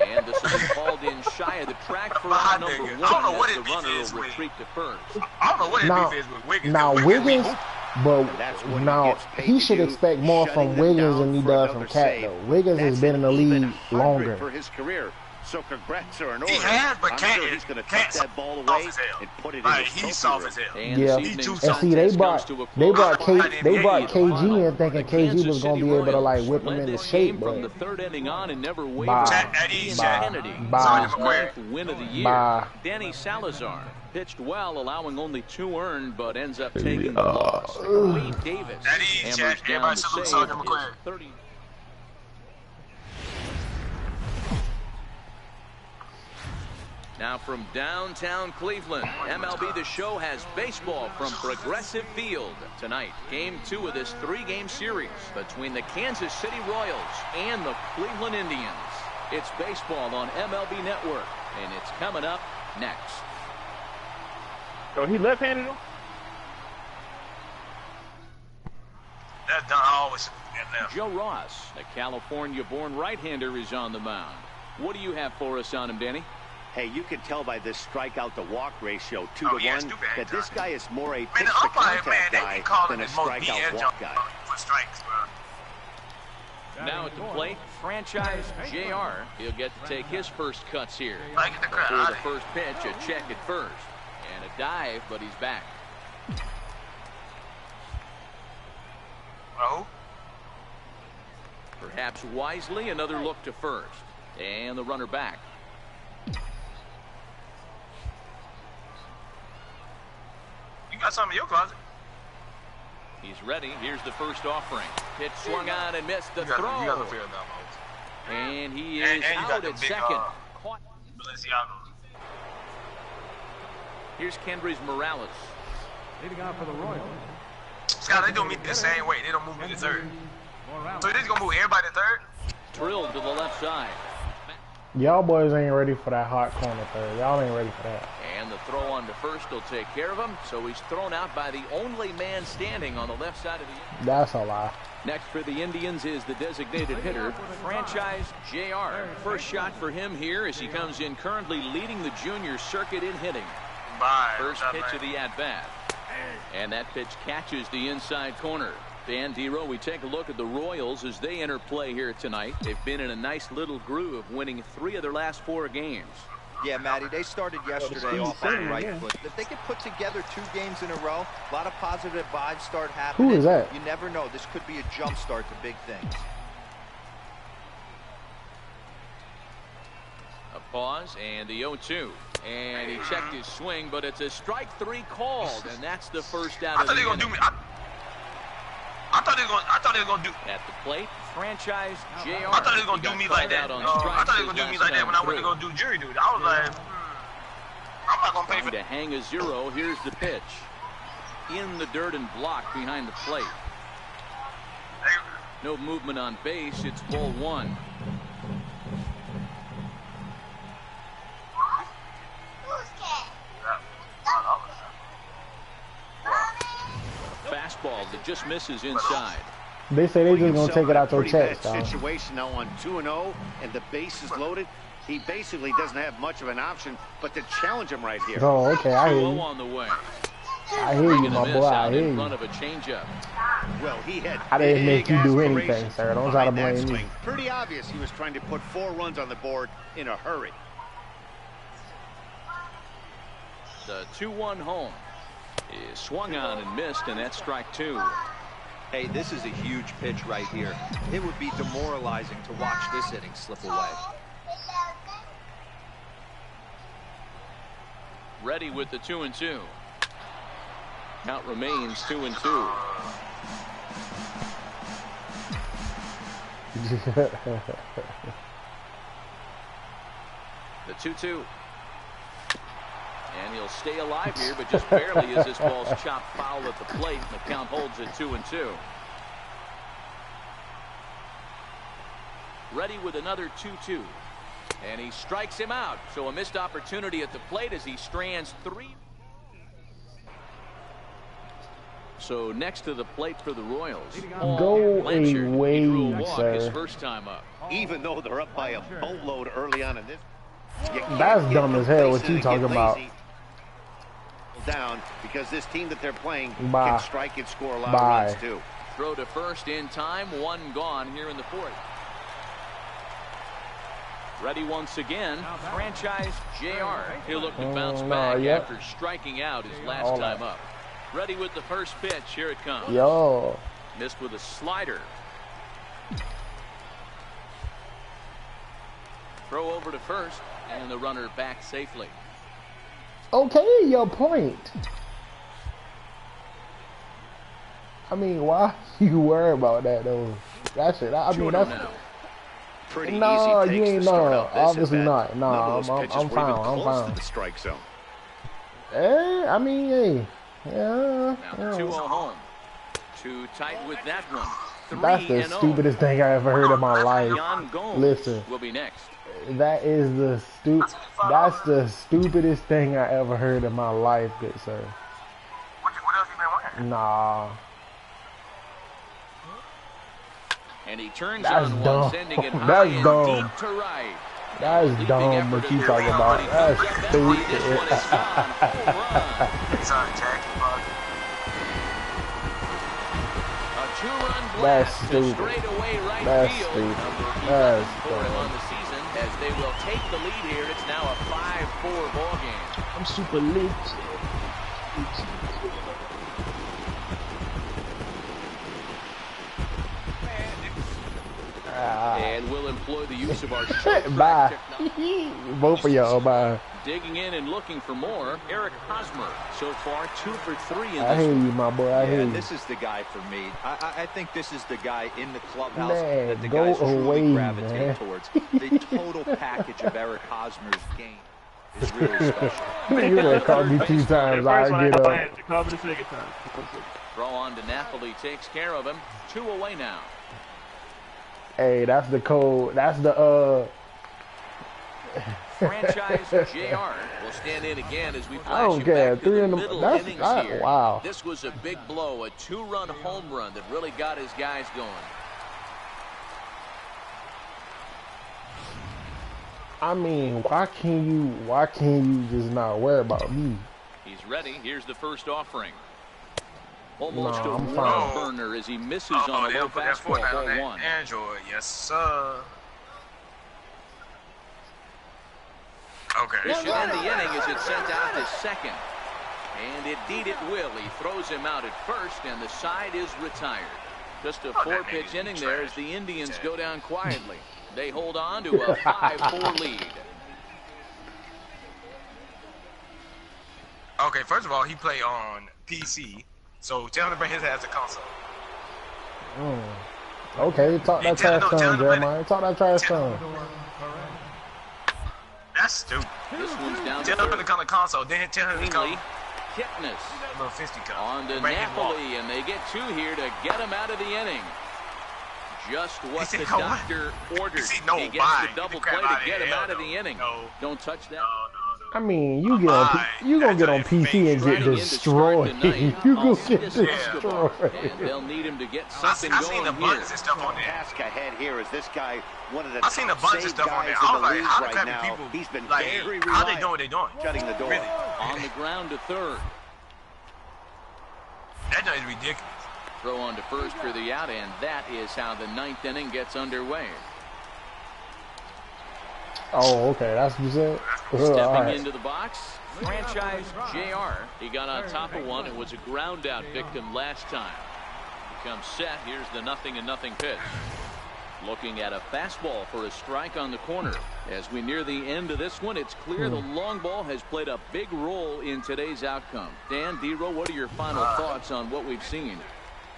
And this will be called in shy of the track for round number 1. I don't know what his the runner defense will retreat to first. I don't know what his defense was. Wiggins. Now Wiggins, but now he should expect more from Wiggins than he does from Cat though. Wiggins has been in the league longer. For his career. So congrats are in order. He has, but Cat he's going to tuck that ball away and put it in his he's soft as hell. Yeah, and see they brought KG in thinking KG was gonna be able to like whip him into shape, but from the 3rd inning on and never wavered. Win of the year. Danny Salazar pitched well, allowing only 2 earned, but ends up taking the loss. Wade Davis hammers down the save. 30. Now from downtown Cleveland, MLB The Show has baseball from Progressive Field. Tonight, Game 2 of this 3-game series between the Kansas City Royals and the Cleveland Indians. It's baseball on MLB Network, and it's coming up next. Oh, he left-handed him? That's done always. Joe Ross, a California-born right-hander, is on the mound. What do you have for us on him, Danny? Hey, you can tell by this strikeout to walk ratio 2 to 1 that this guy is more a pitch to contact guy than a strikeout walk guy. Now at the plate, franchise JR. He'll get to take his first cuts here. Before the first pitch, a check at first. And a dive, but he's back. Oh. Perhaps wisely, another look to first. And the runner back. You got something in your closet. He's ready. Here's the first offering. Pitch swung on and missed the throw. You got the field now, and he is out at second. Caught. Here's Kendrys Morales. Leading out for the Royals. Scott, they do me the same way. They don't move me to third. So they're just gonna move everybody to third? Drilled to the left side. Y'all boys ain't ready for that hot corner third. Y'all ain't ready for that. And the throw on to first will take care of him. So he's thrown out by the only man standing on the left side of the. That's a lie. Next for the Indians is the designated hitter, franchise JR. First shot for him here as he comes in currently leading the junior circuit in hitting. First pitch of the at-bat. And that pitch catches the inside corner. Dan Dero, we take a look at the Royals as they enter play here tonight. They've been in a nice little groove, winning 3 of their last 4 games. Yeah, Matty, they started yesterday off on the right foot. If they could put together 2 games in a row, a lot of positive vibes start happening. Who is that? You never know. This could be a jump start to big things. A pause and the 0-2. And he checked his swing, but it's a strike 3 called, and that's the first out of the inning. I thought they were gonna do. At the plate, franchise JR. I thought they were gonna do me like that. I thought they were gonna do me like that when I went to go do jury duty. I was like, I'm not gonna pay for to hang a 0. Here's the pitch. In the dirt and blocked behind the plate. No movement on base. It's ball 1. fastball that just misses inside. They say they just gonna take it out your chest. Situation now on 2-0, and the base is loaded. He basically doesn't have much of an option but to challenge him right here. Oh, okay, I hear you. On the way. I hear you, my boy. I hear you. Front of a changeup. Well, he had I didn't make you do anything, sir. Don't try to blame me. Pretty obvious he was trying to put 4 runs on the board in a hurry. The 2-1 home is swung on and missed, and that's strike 2. Hey, this is a huge pitch right here. It would be demoralizing to watch this inning slip away. Ready with the 2-2. Count remains 2-2. The 2-2. And he'll stay alive here, but just barely as this ball's chopped foul at the plate, and the count holds at 2-2. Ready with another 2-2. And he strikes him out. So a missed opportunity at the plate as he strands 3. So next to the plate for the Royals. Go away, sir. His first time up. Even though they're up by a boatload early on in this. That's dumb as hell what you talking about. Down because this team that they're playing can strike and score a lot of runs too. Throw to first in time, 1 gone here in the 4th. Ready once again, franchise JR. He'll look to bounce back after striking out his last time up. Ready with the first pitch. Here it comes. Yo. Missed with a slider. Throw over to first, and the runner back safely. Okay, your point. I mean, why you worry about that though? That's it. I mean, that's pretty no, easy you ain't no. Obviously not. No, I'm fine. I'm fine. The strike zone. I mean, hey, now 2-0 home. Too tight with that one. That's the stupidest thing I ever heard in my life. Listen, will be next. That is the That's the stupidest thing I ever heard in my life, good sir. What else you been watching? Nah. And he turns That's on dumb. one, sending it high That's and dumb. deep to right. That's dumb what you talking about. That's stupid. Sorry, Jack. That's stupid. Right That's field. stupid. That's on the season as they will take the lead here. It's now a 5-4 ball game. I'm super lit. And we'll employ the use of our short bye. Both of y'all, bye. Digging in and looking for more, Eric Hosmer. So far, 2 for 3 in this. I hear you, my boy. I hear you. This is the guy for me. I think this is the guy in the clubhouse that the go guys truly away, gravitate man. towards. The total package of Eric Hosmer's game is really special. You done called me 2 times. I get up. Call me the second time. Throw on to Napoli takes care of him. 2 away now. Hey, that's the code. That's the Franchise JR will stand in again as we flash I don't care. back to 3 the in the middle that's innings here. wow. This was a big blow, a 2-run home run that really got his guys going. I mean, why can't you just not worry about me? He's ready. Here's the first offering. Almost No, a I'm run fine. burner as he misses on a low fastball, ball 1. Android, yes, sir. Okay. This should end the inning as it's sent out to second. And indeed it will. He throws him out at first, and the side is retired. Just a 4-pitch inning there as the Indians go down quietly. They hold on to a 5-4 lead. Okay, first of all, he played on PC, so tell him to bring his ass to console. Okay, talk that trash son, Jeremiah. Talk that trash son. That's stupid. This one's down Tell him to come to console, then tell him to come. Kipnis Little fisticuff. on to Napoli, and they get 2 here to get him out of the inning. Just what the doctor ordered. He gets the double play to get him out of the inning. Don't touch that. No. I mean, you gonna get on PC and get destroyed. You gonna get destroyed. And they'll need him to get something going here. I seen the buttons and stuff on there. Task ahead here is this guy, one of the I seen the buttons and stuff on there. I was like, how the type of people? He's been like, very how they doing what they doing? Shutting the door. Really? On the ground to third. That is ridiculous. Throw on to first for the out, and that is how the 9th inning gets underway. Oh, okay, that's what you said? Stepping into the box, franchise JR. He got on top of one and was a ground out victim last time. Becomes set. Here's the 0-0 pitch. Looking at a fastball for a strike on the corner. As we near the end of this one, it's clear the long ball has played a big role in today's outcome. Dan, D-Row, what are your final thoughts on what we've seen?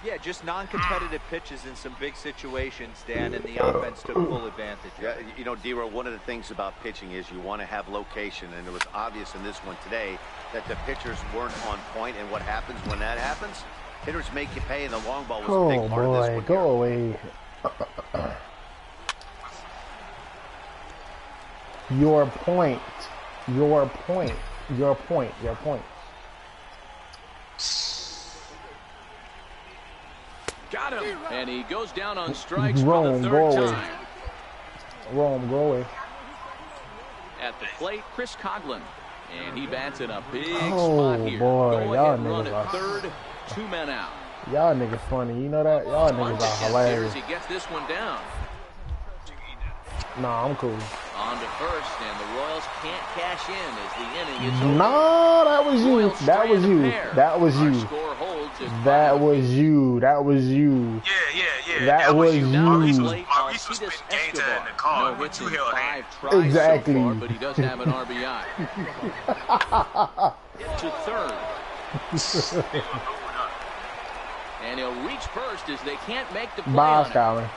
Yeah, just non-competitive pitches in some big situations, Dan, and the offense took full advantage. Yeah, you know, D-Row, one of the things about pitching is you want to have location, and it was obvious in this one today that the pitchers weren't on point, and what happens when that happens? Hitters make you pay, and the long ball was a big part of this one. Go away. Your point. Your point. Your point. Your point. Got him. And he goes down on strikes for the third time. Rome, go away. At the plate, Chris Coughlin. And he bats in a big Oh, spot here. boy. Y'all Run niggas at are... third, 2 men out. Y'all niggas funny. You know that? Y'all niggas are hilarious. He gets this one down. Nah, I'm cool. On to first, and the Royals can't cash in as the inning is over. No, that was you. That was you. That was you. That was you. That was you. Yeah. That was you. Maurice was spitting games in the car with 2 held hands. Exactly. So far, but he does have an RBI. To third. And he'll reach first as they can't make the play. Bye, Skyler.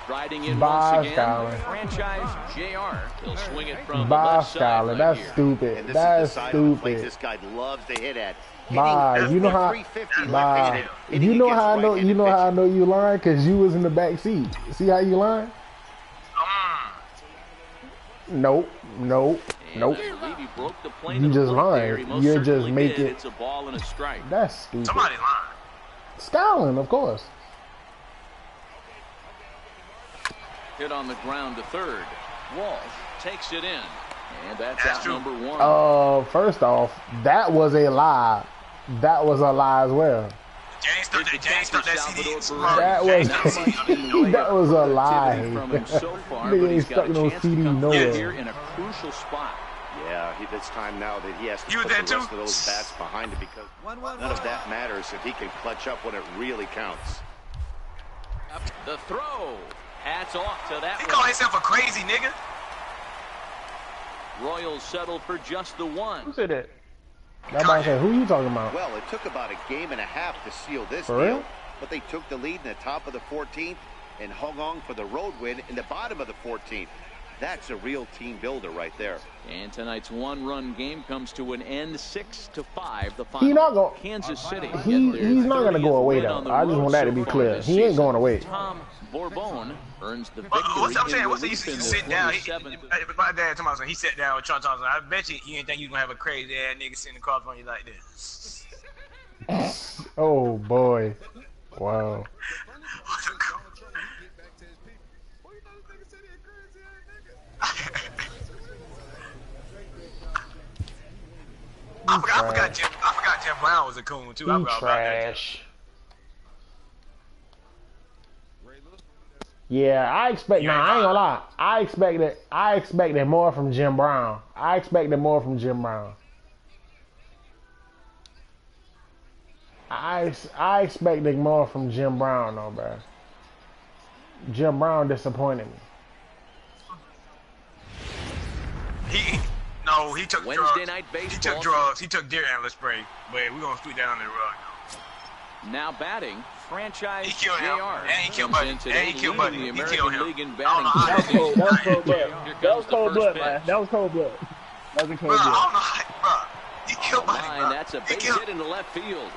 Riding in once again, franchise JR. He'll swing it from the left side right That's here. stupid. That's stupid. This guy loves to hit at. Bye. You know how? Bye. You know how I know? You know how I know you lying? Because you was in the back seat. See how you lying? Nope. Nope. Nope. You just lying. You're just making. It's a ball and a strike. That's stupid. Somebody lying. Scowling, of course. Hit on the ground to third. Walsh takes it in. And that's out number 1. First off, that was a lie. That was a lie as well. That was a lie. Nigga ain't stuck no CD nowhere. Here in a crucial spot. Yeah, it's time now that he has to put the rest of those bats behind him because none of that matters if he can clutch up when it really counts. The throw. Hats off to that one. He called himself a crazy nigga. Royals settle for just the 1. Who said that? Nobody said, who you talking about? Well, it took about a game and a half to seal this For deal, real? but they took the lead in the top of the 14th and hung on for the road win in the bottom of the 14th. That's a real team builder right there. And tonight's 1-run game comes to an end, 6-5. The final. He not going. Kansas City. He's not gonna go away though. I just want that to be clear. He ain't going away. Tom Bourbon earns the victory. What's I'm saying? What's he sitting down? My dad told me he sat down with Sean Thompson. I bet you didn't think you was gonna have a crazy ass nigga sitting across from you like this. Oh boy! Wow. I forgot Jim Brown was a coon too. I forgot trash. Yeah, I expect. Nah, I ain't gonna lie. I expected more from Jim Brown. I expected more from Jim Brown. I expected more from Jim Brown though, bro. Jim Brown disappointed me. He took Wednesday night baseball. He took drugs. He took deer antler spray. But we're gonna sweep that under the rug. Now batting, franchise he killed him. JR. And he killed Buddy. And he killed Buddy. The He American killed him. League in That was cold blood. That was cold blood, man. That was cold blood. That was cold blood. I don't know how, he killed Buddy, bro. That's a base hit into left field.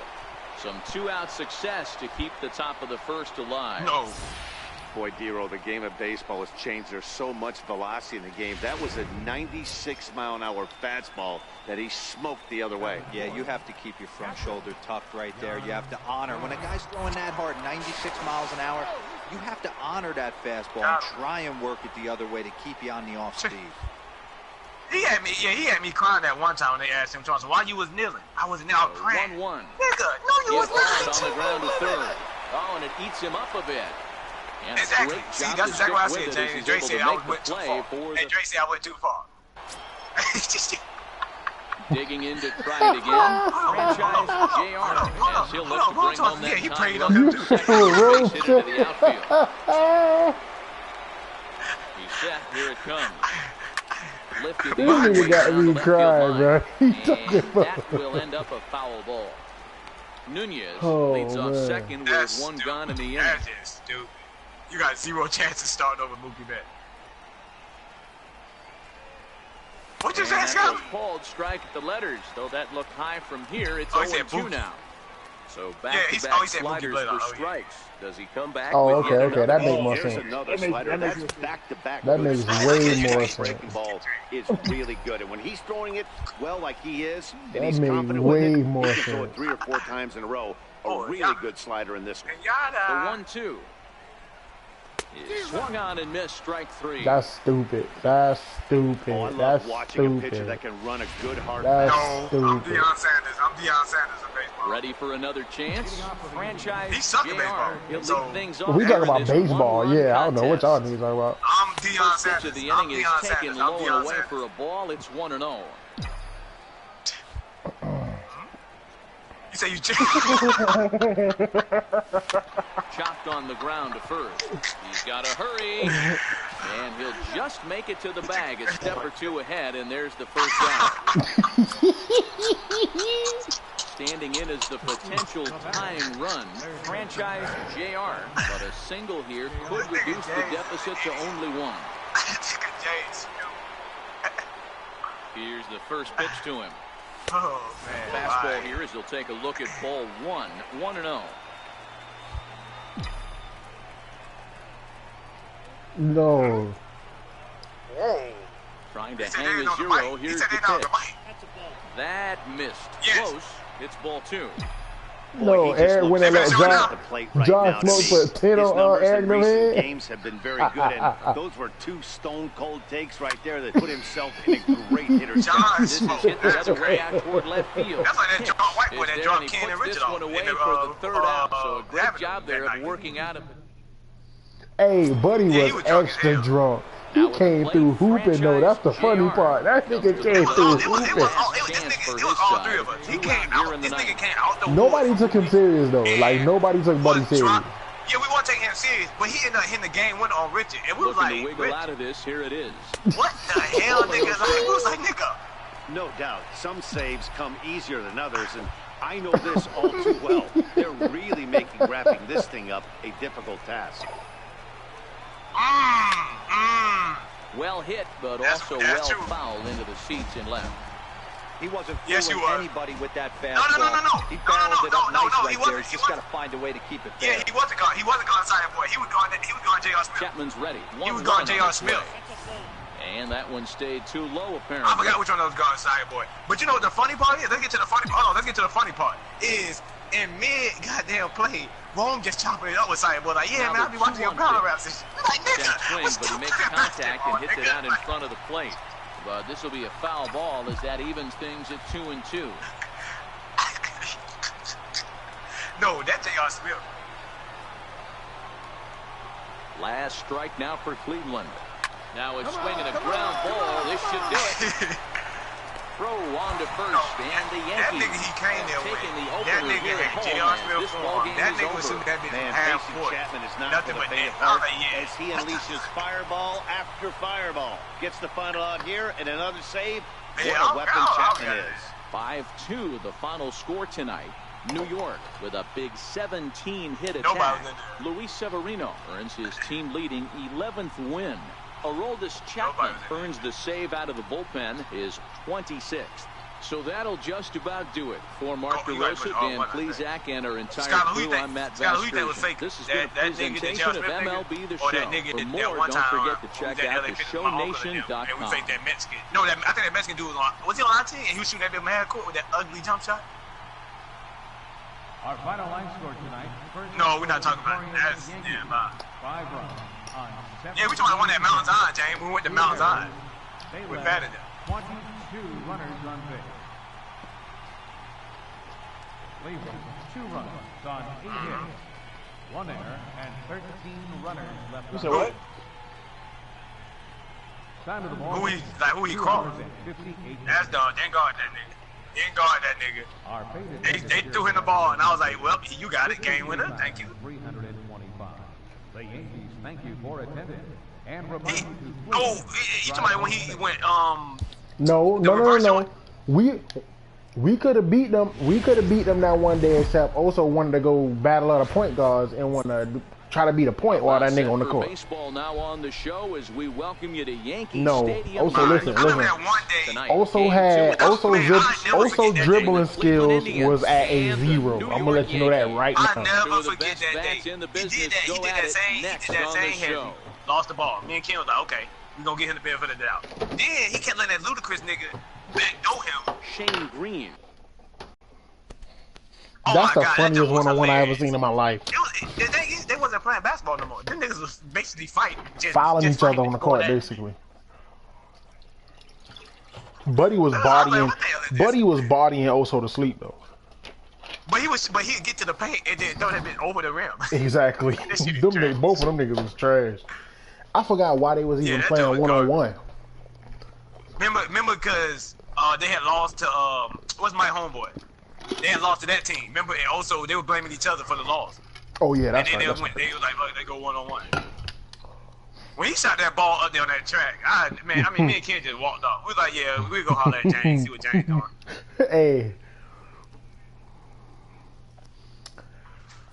Some 2-out success to keep the top of the first alive. No. Boy, Dero, the game of baseball has changed. There's so much velocity in the game. That was a 96-mile-an-hour fastball that he smoked the other way. Yeah, you have to keep your front shoulder tucked right there. You have to honor. When a guy's throwing that hard, 96 miles an hour, you have to honor that fastball and try and work it the other way to keep you on the off speed. He had me crying that one time when they asked him, Johnson, why you was kneeling? I wasn't there, I was praying. 1-1. Nigga, no, you was not. On the ground to third. Oh, and it eats him up a bit. And exactly. Great See, job that's exactly what I said, with James. it. Dre said I went too far. Hey, Dre said I went too far. Digging in to try it again. Franchise JR. Yes, he'll look to bring home that yeah, he prayed time. on him. Hit into the outfield. He's set. Here it comes. Lifted This nigga got me crying, bro. And that will end up a foul ball. Nunez leads off second with one gone in the inning. That is stupid. You got 0 chance of starting over Mookie Betts. What you say, Scott? Called strike at the letters, though that looked high from here. It's 0-2 now. So back-to-back sliders for strikes. Does he come back? Oh, okay. That makes more sense. Another slider. That's back-to-back. That makes way more sense. Breaking ball is really good, and when he's throwing it well like he is, and That he's makes confident way with it, more he can throw sense. it 3 or 4 times in a row. A really good slider in this one. The 1-2. Swung on and missed, strike 3. That's stupid. That's stupid. Oh, I love That's watching a pitcher stupid. that can run a good hard That's I'm stupid. Deion Sanders. I'm Deion Sanders in baseball. Ready for another chance? Franchise He sucked at baseball. He'll So, lead things off We talking about with this baseball, 1-1 yeah. I don't know what y'all contest. niggas talking about. I'm Deion First pitch Sanders. of the I'm inning is Deion taken Sanders. low I'm and Deion away Sanders. for a ball. It's 1-0. You say you Chopped on the ground to first. He's got to hurry. And he'll just make it to the bag a step or two ahead, and there's the first out. Standing in as the potential tying run, franchise JR. But a single here could reduce the deficit to only 1. Here's the first pitch to him. Oh, man. Fastball here as he'll take a look at ball 1. 1-0. No. Trying to hang a 0. Here's the pitch. That missed. Yes. Close. It's ball 2. No, Eric when they let John Smoke put 10 on Eric no head. Games have been very good, and those were 2 stone-cold takes right there that put himself in a great hitter's spot. This is hit the other way out toward left field. That's like that John White boy that dropped Ken and This Richard one off. away for the third out. So a great job there of working out of it. Hey, Buddy was extra drunk. He came through hooping, though. That's the funny part. That nigga came through hooping. It was all 3 of us. He came out. This nigga came out the Nobody took him serious, though. Like, nobody took Buddy serious. Yeah, we weren't taking him serious, but he ended up hitting the game winner on Richard. And we was Looking like, to wiggle out of this. Here it is. What the hell, nigga? Like, we was like, nigga. No doubt, some saves come easier than others, and I know this all too well. They're really making wrapping this thing up a difficult task. Well hit, but also well fouled into the seats and left. He wasn't fooling anybody with that fastball. No. He barreled it up nice right there. He's just got to find a way to keep it fair. Yeah, he wasn't going side boy. He was going J.R. Smith. Chapman's ready. He was going J.R. Smith. And that one stayed too low, apparently. I forgot which one of those guys side boy. But you know what the funny part is? Let's get to the funny part. Hold on, let's get to the funny part. Is in mid goddamn play, Rome just chopping it up with side boy. Like, yeah, man, I'll be watching your power raps. Like, nigga, swing, but he makes contact and hits it out in front of the plate. But this will be a foul ball as that evens things at 2-2. No, that's J.R. Smith. Last strike now for Cleveland. Now it's swinging a ground ball. This should do it. Throw on to first, and the Yankees that nigga he came there with. That nigga had J.R. Smith for him. That nigga was shooting that bitch half court. Chapman is not for the faint of heart as he unleashes fireball after fireball. Gets the final out here, and another save. What a weapon Chapman is. 5-2, the final score tonight. New York with a big 17-hit attack. Luis Severino earns his team-leading 11th win. Aroldis Chapman earns the save out of the bullpen, his 26th. So that'll just about do it. For Mark DeRosa, Dan Plezak, and our entire crew, I'm Matt Vasgersian. This has been a presentation of MLB The Show. For more, don't forget to check out theshownation.com. And we faked that Mexican. No, I think that Mexican dude was he on our team? And he was shooting that big man court with that ugly jump shot? Our final line score tonight. No, we're not talking about it. That's, 5 runs on 7. Yeah, we talking about one at Mount Zion, James. We went to Mount Zion. We're better than 22 runners on base. Cleveland, 2 runs on 8 hits, 1 error, and 13 runners left. You said what? Time of the ball. Who he called? That's done. Didn't guard that nigga. Didn't guard that nigga. They threw him the ball, and I was like, well, you got it. Game winner. Thank you. 325. The Yankees, thank you for attending. And remind you you talking about when he went, No. We could have beat them. We could have beat them that one day, except also wanted to go battle other point guards and want to try to beat a point while that nigga on the court. Baseball now on the show as we welcome you to Yankee Stadium. Also listen. Also dribbling skills was at a 0. I'm gonna let you know that right now. I never forget that day. He did that same heavy. Lost the ball. Me and Kim was like, okay, we gonna get him the benefit of the doubt. Then he kept letting that ludicrous nigga backdoor him. Shane Green. That's the funniest one-on-one I ever seen in my life. They wasn't playing basketball no more. Them niggas was basically fighting. Fouling each other on the court, basically. Buddy was bodying also to sleep though. But he'd get to the paint and then throw that bitch over the rim. Exactly. Both of them niggas was trash. I forgot why they was even playing one-on-one. Remember because they had lost to what's my homeboy? They had lost to that team. Remember, and also they were blaming each other for the loss. Oh yeah, that's right. They was like, look, they go one-on-one. When he shot that ball up there on that track, me and Ken just walked off. We was like, yeah, we go holler at James, see what James doing. Hey.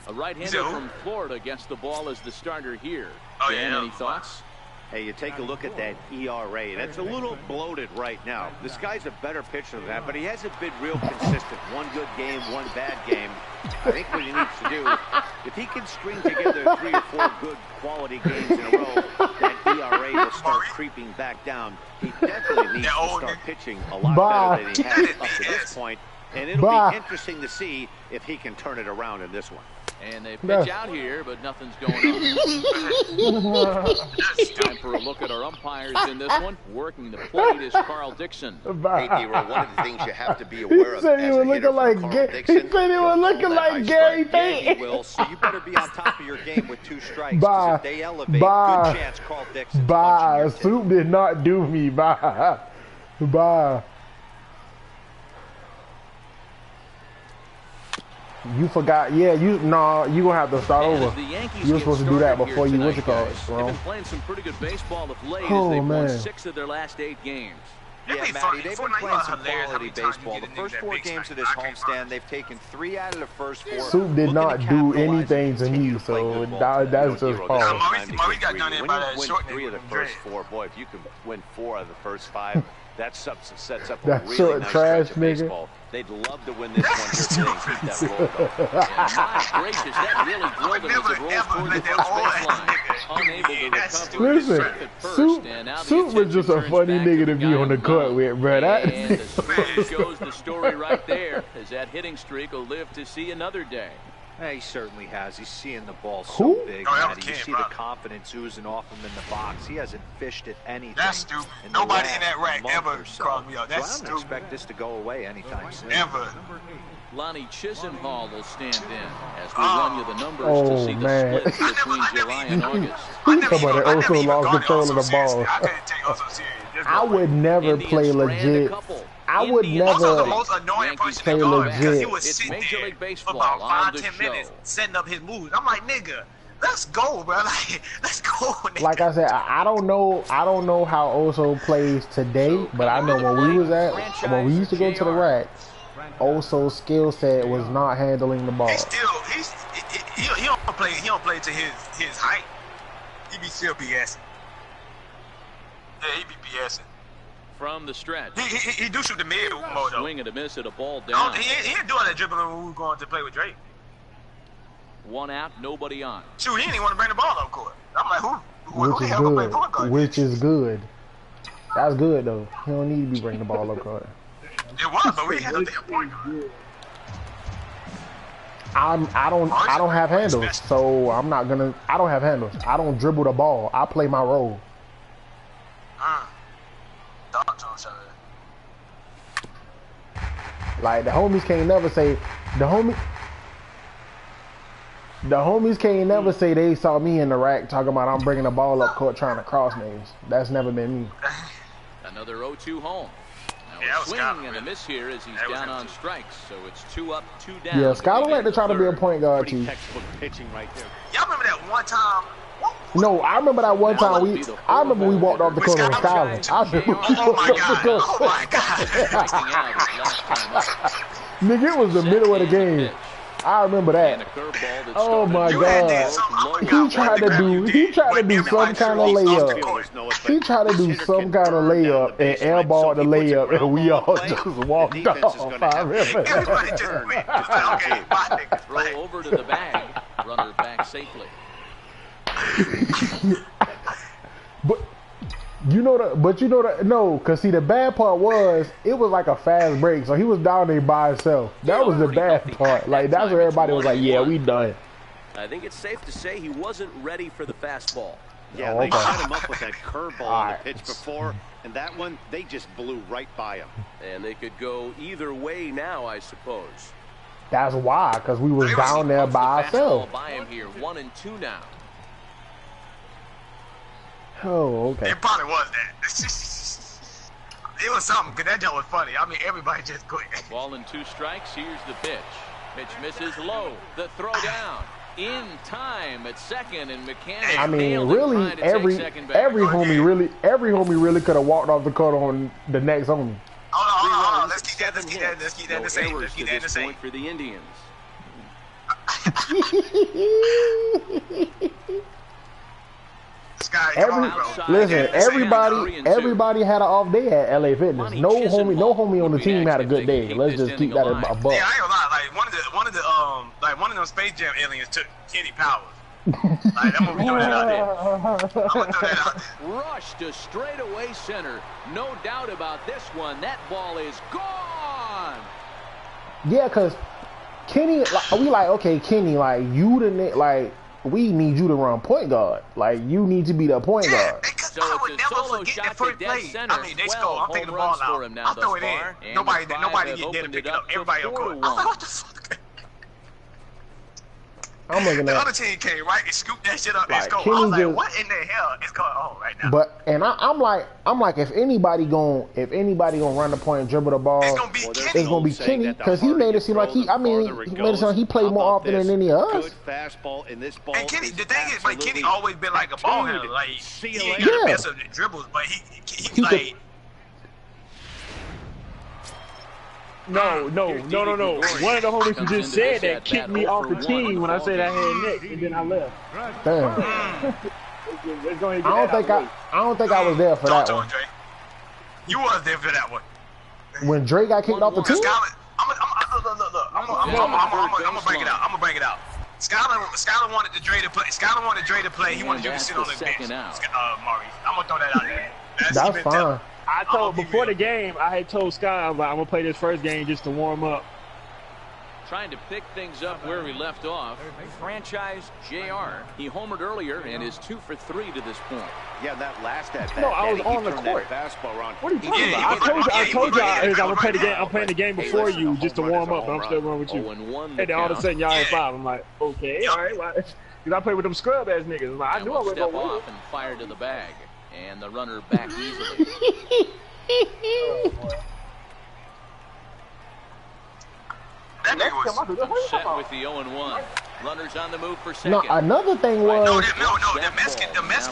A right-hander from Florida gets the ball as the starter here. Dan, any thoughts? Hey, you take a look at that ERA. That's a little bloated right now. This guy's a better pitcher than that, but he hasn't been real consistent. One good game, one bad game. I think what he needs to do, if he can string together 3 or 4 good quality games in a row, that ERA will start creeping back down. He definitely needs to start pitching a lot better than he has up to this point. And it'll be interesting to see if he can turn it around in this one. And they pitch out here, but nothing's going on. Time for a look at our umpires in this one. Working the plate is Carl Dixon. Hey, D-Roll, one of the things you have to be aware of as a hitter from Carl Dixon, he said he was looking like Gary Payton. Will, so you better be on top of your game with 2 strikes. Because if they elevate, good chance Carl Dixon. Soup did not do me. Bye. You forgot, you gonna have to start over. You were supposed to do that before you They've been playing some pretty good baseball of late as they've won 6 of their last 8 games. Yeah, Matty, they've been playing some quality baseball. The first 4 games of this homestand, they've taken 3 out of the first 4. Soup did not do anything to me, so that's just false. When you win 3 of the first 4, boy, if you can win 4 out of the first 5, that sets up a really nice stretch of baseball. They'd love to win this one here today and keep that roll going. My gracious, that really drilled him as it rolls toward the first baseline. Unable to recover. Listen, Soup was just a funny nigga to be on the court with, bro. And the score shows the story right there, as that hitting streak will live to see another day. Yeah, he certainly has. He's seeing the ball so big, Matty. You see the confidence oozing off him in the box. He hasn't fished at anything. That's stupid. Nobody in that rack ever called me out. That's stupid. I don't expect this to go away anytime soon. Ever. Lonnie Chisenhall will stand in as we run you the numbers to see the splits between July and August. Somebody also lost control of the ball. I would never play legit. I would never play legit. He was sitting there for about 5-10 minutes setting up his moves. I'm like, nigga, let's go, bro. Like, let's go. Nigga. Like I said, I don't know how Oso plays today, but I know when we used to go to the rack, Oso's skill set was not handling the ball. He don't play to his height. He be still BSing. Yeah, he be BSing. from the stretch. He do shoot the mid mode, though. Swing and a miss at a ball down. He ain't doing that dribbling when we were going to play with Drake. One out, nobody on. Shoot, he didn't even want to bring the ball up court. I'm like, who the hell gonna play point guard? Which is good. That's good, though. He don't need to be bringing the ball up court. It was, but we had a damn point guard. I don't have handles, so I'm not gonna. I don't have handles. I don't dribble the ball. I play my role. Like the homies can't never say the homies can't never say they saw me in the rack talking about I'm bringing the ball up court trying to cross names. That's never been me. Another 0-2 home. Now a swing and a miss here as he's down on strikes, so it's 2 up, 2 down. Yeah, Skylar like to try to be a point guard too. Textbook pitching right there. Y'all remember that one time? No, I remember that one time I remember we walked off the court on Skylar. Oh my god! Oh my god! Nigga, it was the middle of the game. I remember that. Oh my god. He tried to do some kind of layup. He tried to do some kind of layup and airballed the layup and we all just walked off. I remember that. Throw over to the bag. Runner back safely. But you know no, cause see the bad part was it was like a fast break, so he was down there by himself. That was the bad part. Like that's where everybody was like, yeah, we done. I think it's safe to say he wasn't ready for the fastball. Yeah, they set him up with that curveball on the pitch before, and that one they just blew right by him. And they could go either way now, I suppose. That's why, cause we was down there by ourselves. By him here, 1-2 now. Oh, okay. It probably was that. It was something, because that joke was funny. I mean, everybody just quit. Ball and 2 strikes. Here's the pitch. Pitch misses low. The throw down. In time at second, and mechanics. I mean, really, every homie really could have walked off the court on the next homie. Hold on. Let's keep that the same. For the Indians. Everybody had an off day at LA Fitness. No homie on the team had a good day. Let's just keep that above. Yeah, I ain't gonna lie. Like one of them Space Jam aliens took Kenny Powers. Like, I'm gonna throw that out there. Rush to straightaway center. No doubt about this one. That ball is gone. Yeah, cause Kenny, okay, Kenny, we need you to run point guard. Like, you need to be the point guard. So I would never forget the first play. I mean, they score. I'm taking the ball out. I'll throw it in. Nobody get there to pick it up. Everybody on court. I was like, what the fuck? I'm looking the at other team came right and scooped that shit up and scored. I was like, what in the hell is going on right now? But I'm like, if anybody gonna run the point and dribble the ball, it's gonna be Kenny, because he made it seem like he played more often than any of us. Good fastball in this ball. And Kenny, the thing is, like, Kenny always been like a ball handler. Like, he got the best of the dribbles, but he like. No. One of the homies who just said that kicked me off the team when I said I had next, and then I left. Damn. I don't think I was there for that one. You was there for that one. When Dre got kicked off the team? I'm gonna bring it out. Skylar wanted Dre to play. He wanted you to sit on the bench. Maurice, I'm gonna throw that out there. That's fine. I told before the game, I had told Sky, I'm gonna play this first game just to warm up. Trying to pick things up where we left off. Franchise JR. He homered earlier and is 2 for 3 to this point. Yeah, that last at bat. No, I was on the court. What are you talking about? I told you I'm gonna play the game. I'm playing the game before you just to warm up, but I'm still running with you. And then all of a sudden y'all at 5. I'm like, okay, all right. Because I play with them scrub ass niggas. Like, I knew I was gonna win. Off and fire to the bag. And the runner back easily. That nigga was set with the 0-1. Runners on the move for second. No, another thing was the Mexican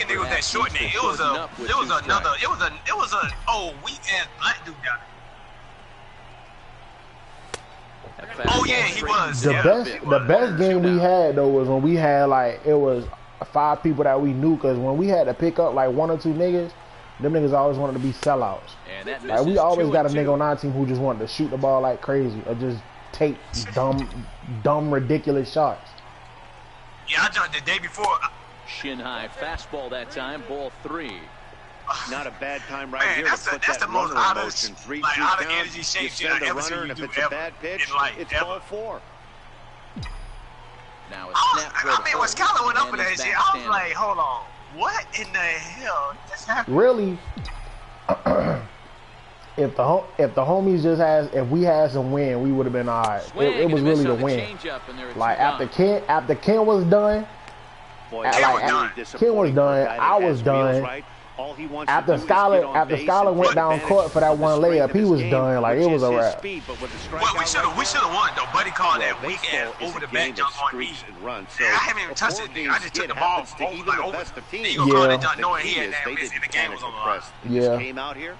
nigga was that short nigga. It was a weak ass black dude down there. Oh yeah, he was. The best game we had though was when we had it was 5 people that we knew, because when we had to pick up like 1 or 2 niggas, Them niggas always wanted to be sellouts. Like, we always got a nigga on our team who just wanted to shoot the ball like crazy or just take dumb, ridiculous shots. Yeah, I jumped the day before. Shin high fastball that time, ball 3. Not a bad time right here to put that's that the most runner out in of, motion. 3-2 like, out of down, energy shape you shit send I the ever seen runner, you and do if it's a bad pitch, it's ball 4. Now a snap I mean, when Skyler went up for that shit, I was like, hold on. What in the hell just happened? Really? If the homies just if we had some win, we would have been alright. It was really the win. Like after Ken was done, Ken was done, I was done. After Skyler went down court for that one layup, he was done. Like it was a wrap. Well, we should have won though. Buddy called that weak ass over the back jump on me. I haven't even touched it. I just took the ball over. He gonna call that done knowing he had that miss and the game was on the line. Yeah. Came out here,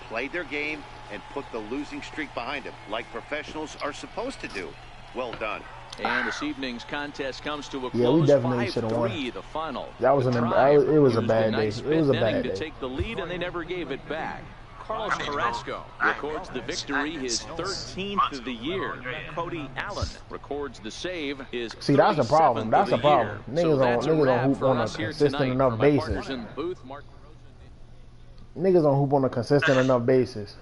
played their game, and put the losing streak behind him, like professionals are supposed to do. Well done. And this evening's contest comes to a close. Yeah, we definitely should have won. The final. That was it was a bad day. It was a bad day. To take the lead, and they never gave it back. Carlos Carrasco records the victory, his 13th of the year. Cody Allen records the save, his See, that's a problem. That's a problem. Niggas on hoop on a consistent enough basis. Niggas on hoop on a consistent enough basis.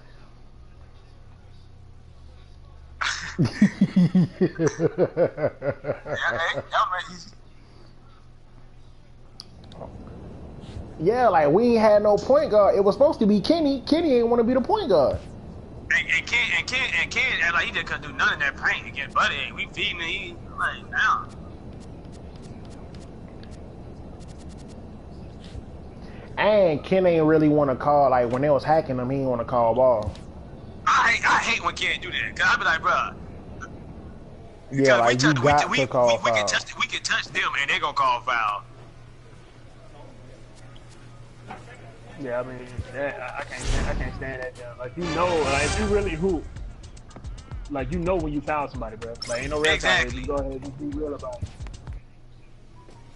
Yeah, like we ain't had no point guard. It was supposed to be Kenny. Kenny ain't want to be the point guard. And Ken, like he just couldn't do none of that paint against Buddy. We feeding he like now. And Ken ain't really want to call, like when they was hacking him, he didn't want to call ball. I hate when Ken do that. Cause I be like, bro. Yeah, like you got to call foul. We can touch them and they gonna call foul. Yeah, I mean, I can't stand that. Like, you know, like, if you really hoop, like, you know when you foul somebody, bro. Like, ain't no ref out here. You go ahead and just be real about it.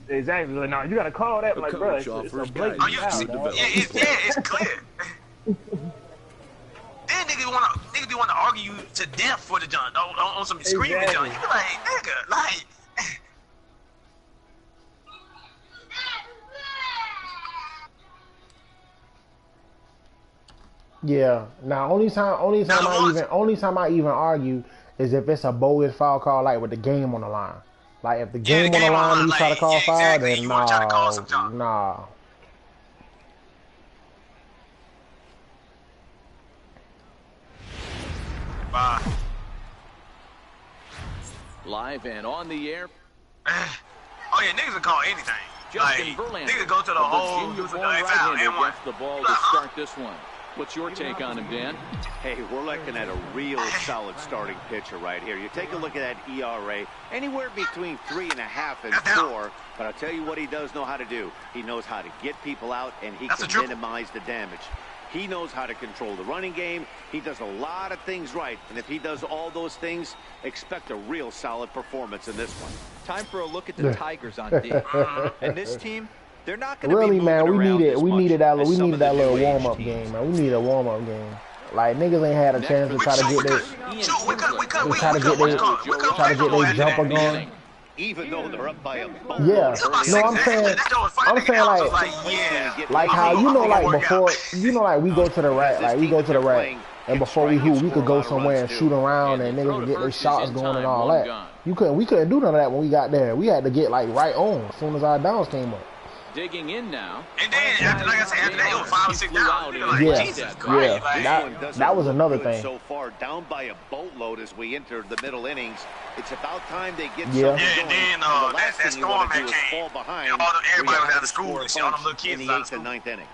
Exactly. Like, no, you gotta call that. Like, bro, it's a blatant foul, dog. It's clear. Then niggas want to argue you to death for the jump on some screaming jump. You be like, nigga, like. Yeah. Now, only time I even argue is if it's a bogus foul call, like with the game on the line. Like if the game on the line and you try to call foul, then nah. Bye. Live and on the air. Oh yeah, niggas will call anything. Justin Verlander, niggas go to the hole, use the foul, gets the ball to start this one. What's your take on him, Dan? Hey, we're looking at a real solid starting pitcher right here. You take a look at that ERA, anywhere between 3.5 and 4. But I'll tell you what he does know how to do. He knows how to get people out, and he can minimize the damage. He knows how to control the running game. He does a lot of things right. And if he does all those things, expect a real solid performance in this one. Time for a look at the Tigers on D. And this team, they're not going to really, be man. We needed that little warm up game, man. We needed a warm up game. Like niggas ain't had a chance to try to get their jumper going. Even though they're up by a boat. Yeah, no, I'm saying like how like before, like we go to the rack, and before we hoop, we could go somewhere and shoot around, and niggas would get their shots going and all that. We couldn't do none of that when we got there. We had to get like right on as soon as our downs came up. Digging in now. And then, like I said, after that, it was 5 or 6 down. Jesus Christ. That was another thing. So far, down by a boatload as we enter the middle innings. It's about time they get something going. And then that storm that came. Everybody was out of school and shit. All them little kids out of school. 9th inning.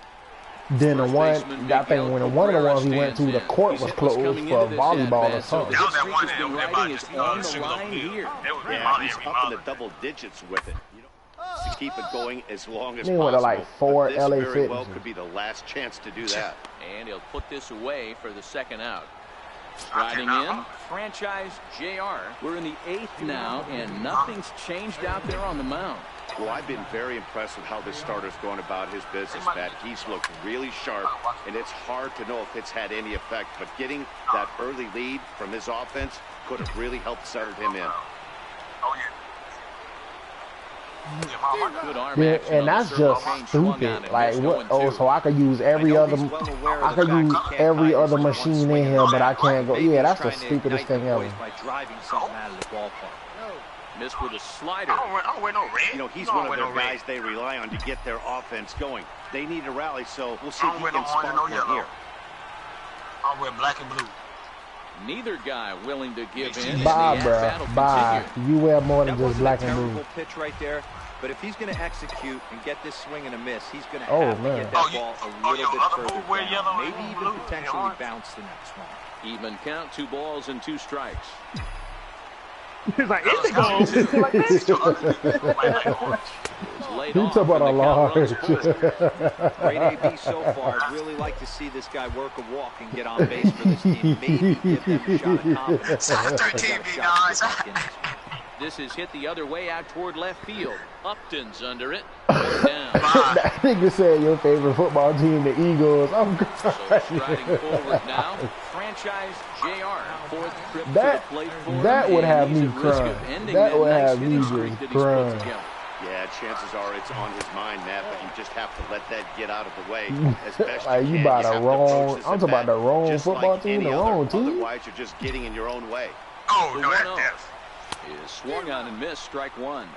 Then when one of the ones we went to, the court was closed for volleyball or something. That was that one that was about just shooting over here. Yeah, he's up in the double digits with it. To keep it going as long as possible. Went to like 4 this LA very Fitness. Well could be the last chance to do that. And he'll put this away for the second out. Riding in, franchise JR. We're in the 8th now, and nothing's changed out there on the mound. Well, I've been very impressed with how this starter's going about his business, Matt. He's looked really sharp, and it's hard to know if it's had any effect. But getting that early lead from his offense could have really helped settle him in. Yeah, and that's just stupid. Like what? Oh, so I could use every other machine in here, but I can't go. Yeah, that's the stupidest thing ever. Missed with a slider. I don't wear no red. You know, he's one of their guys they rely on to get their offense going. They need a rally, so we'll see if he can spark one here. I'll wear black and blue. Neither guy willing to give in. Bye, bro. Bye. You wear more than just black and blue. Terrible pitch right there. But if he's going to execute and get this swing and a miss, he's going to have to get that ball a little bit further down. Maybe even potentially bounce the next one. Even count, 2 balls and 2 strikes. He's like, it's going like this. You talk about a large. Great AB so far. I'd really like to see this guy work a walk and get on base for this team. Maybe give them a shot of confidence. 13 guys. This is hit the other way out toward left field. Upton's under it. Down. That nigga said your favorite football team, the Eagles. I'm so striding forward now. Franchise JR. 4th trip to the plate for that would have me crying. That would have me just crying. Yeah, chances are it's on his mind, Matt, but you just have to let that get out of the way as best like you can. About the wrong, I'm talking about the wrong football team, the wrong team. Otherwise, you're just getting in your own way. Oh, no, that's death. Is swung on and missed, strike 1.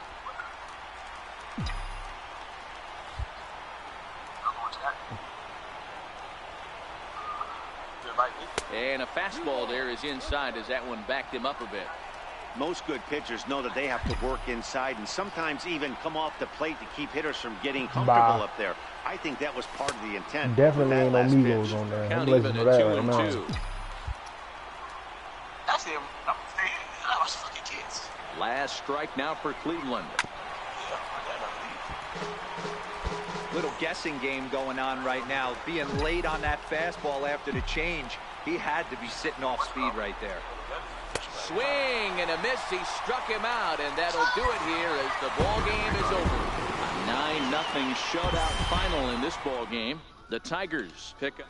And a fastball there is inside as that one backed him up a bit. Most good pitchers know that they have to work inside and sometimes even come off the plate to keep hitters from getting comfortable up there. I think that was part of the intent. Definitely ain't no Migos on there. Count even at 2-2. That's him. I was fucking kids. Last strike now for Cleveland. Little guessing game going on right now. Being late on that fastball after the change. He had to be sitting off speed right there. Swing and a miss. He struck him out, and that'll do it here as the ball game is over. A 9-0 shutout final in this ball game. The Tigers pick up.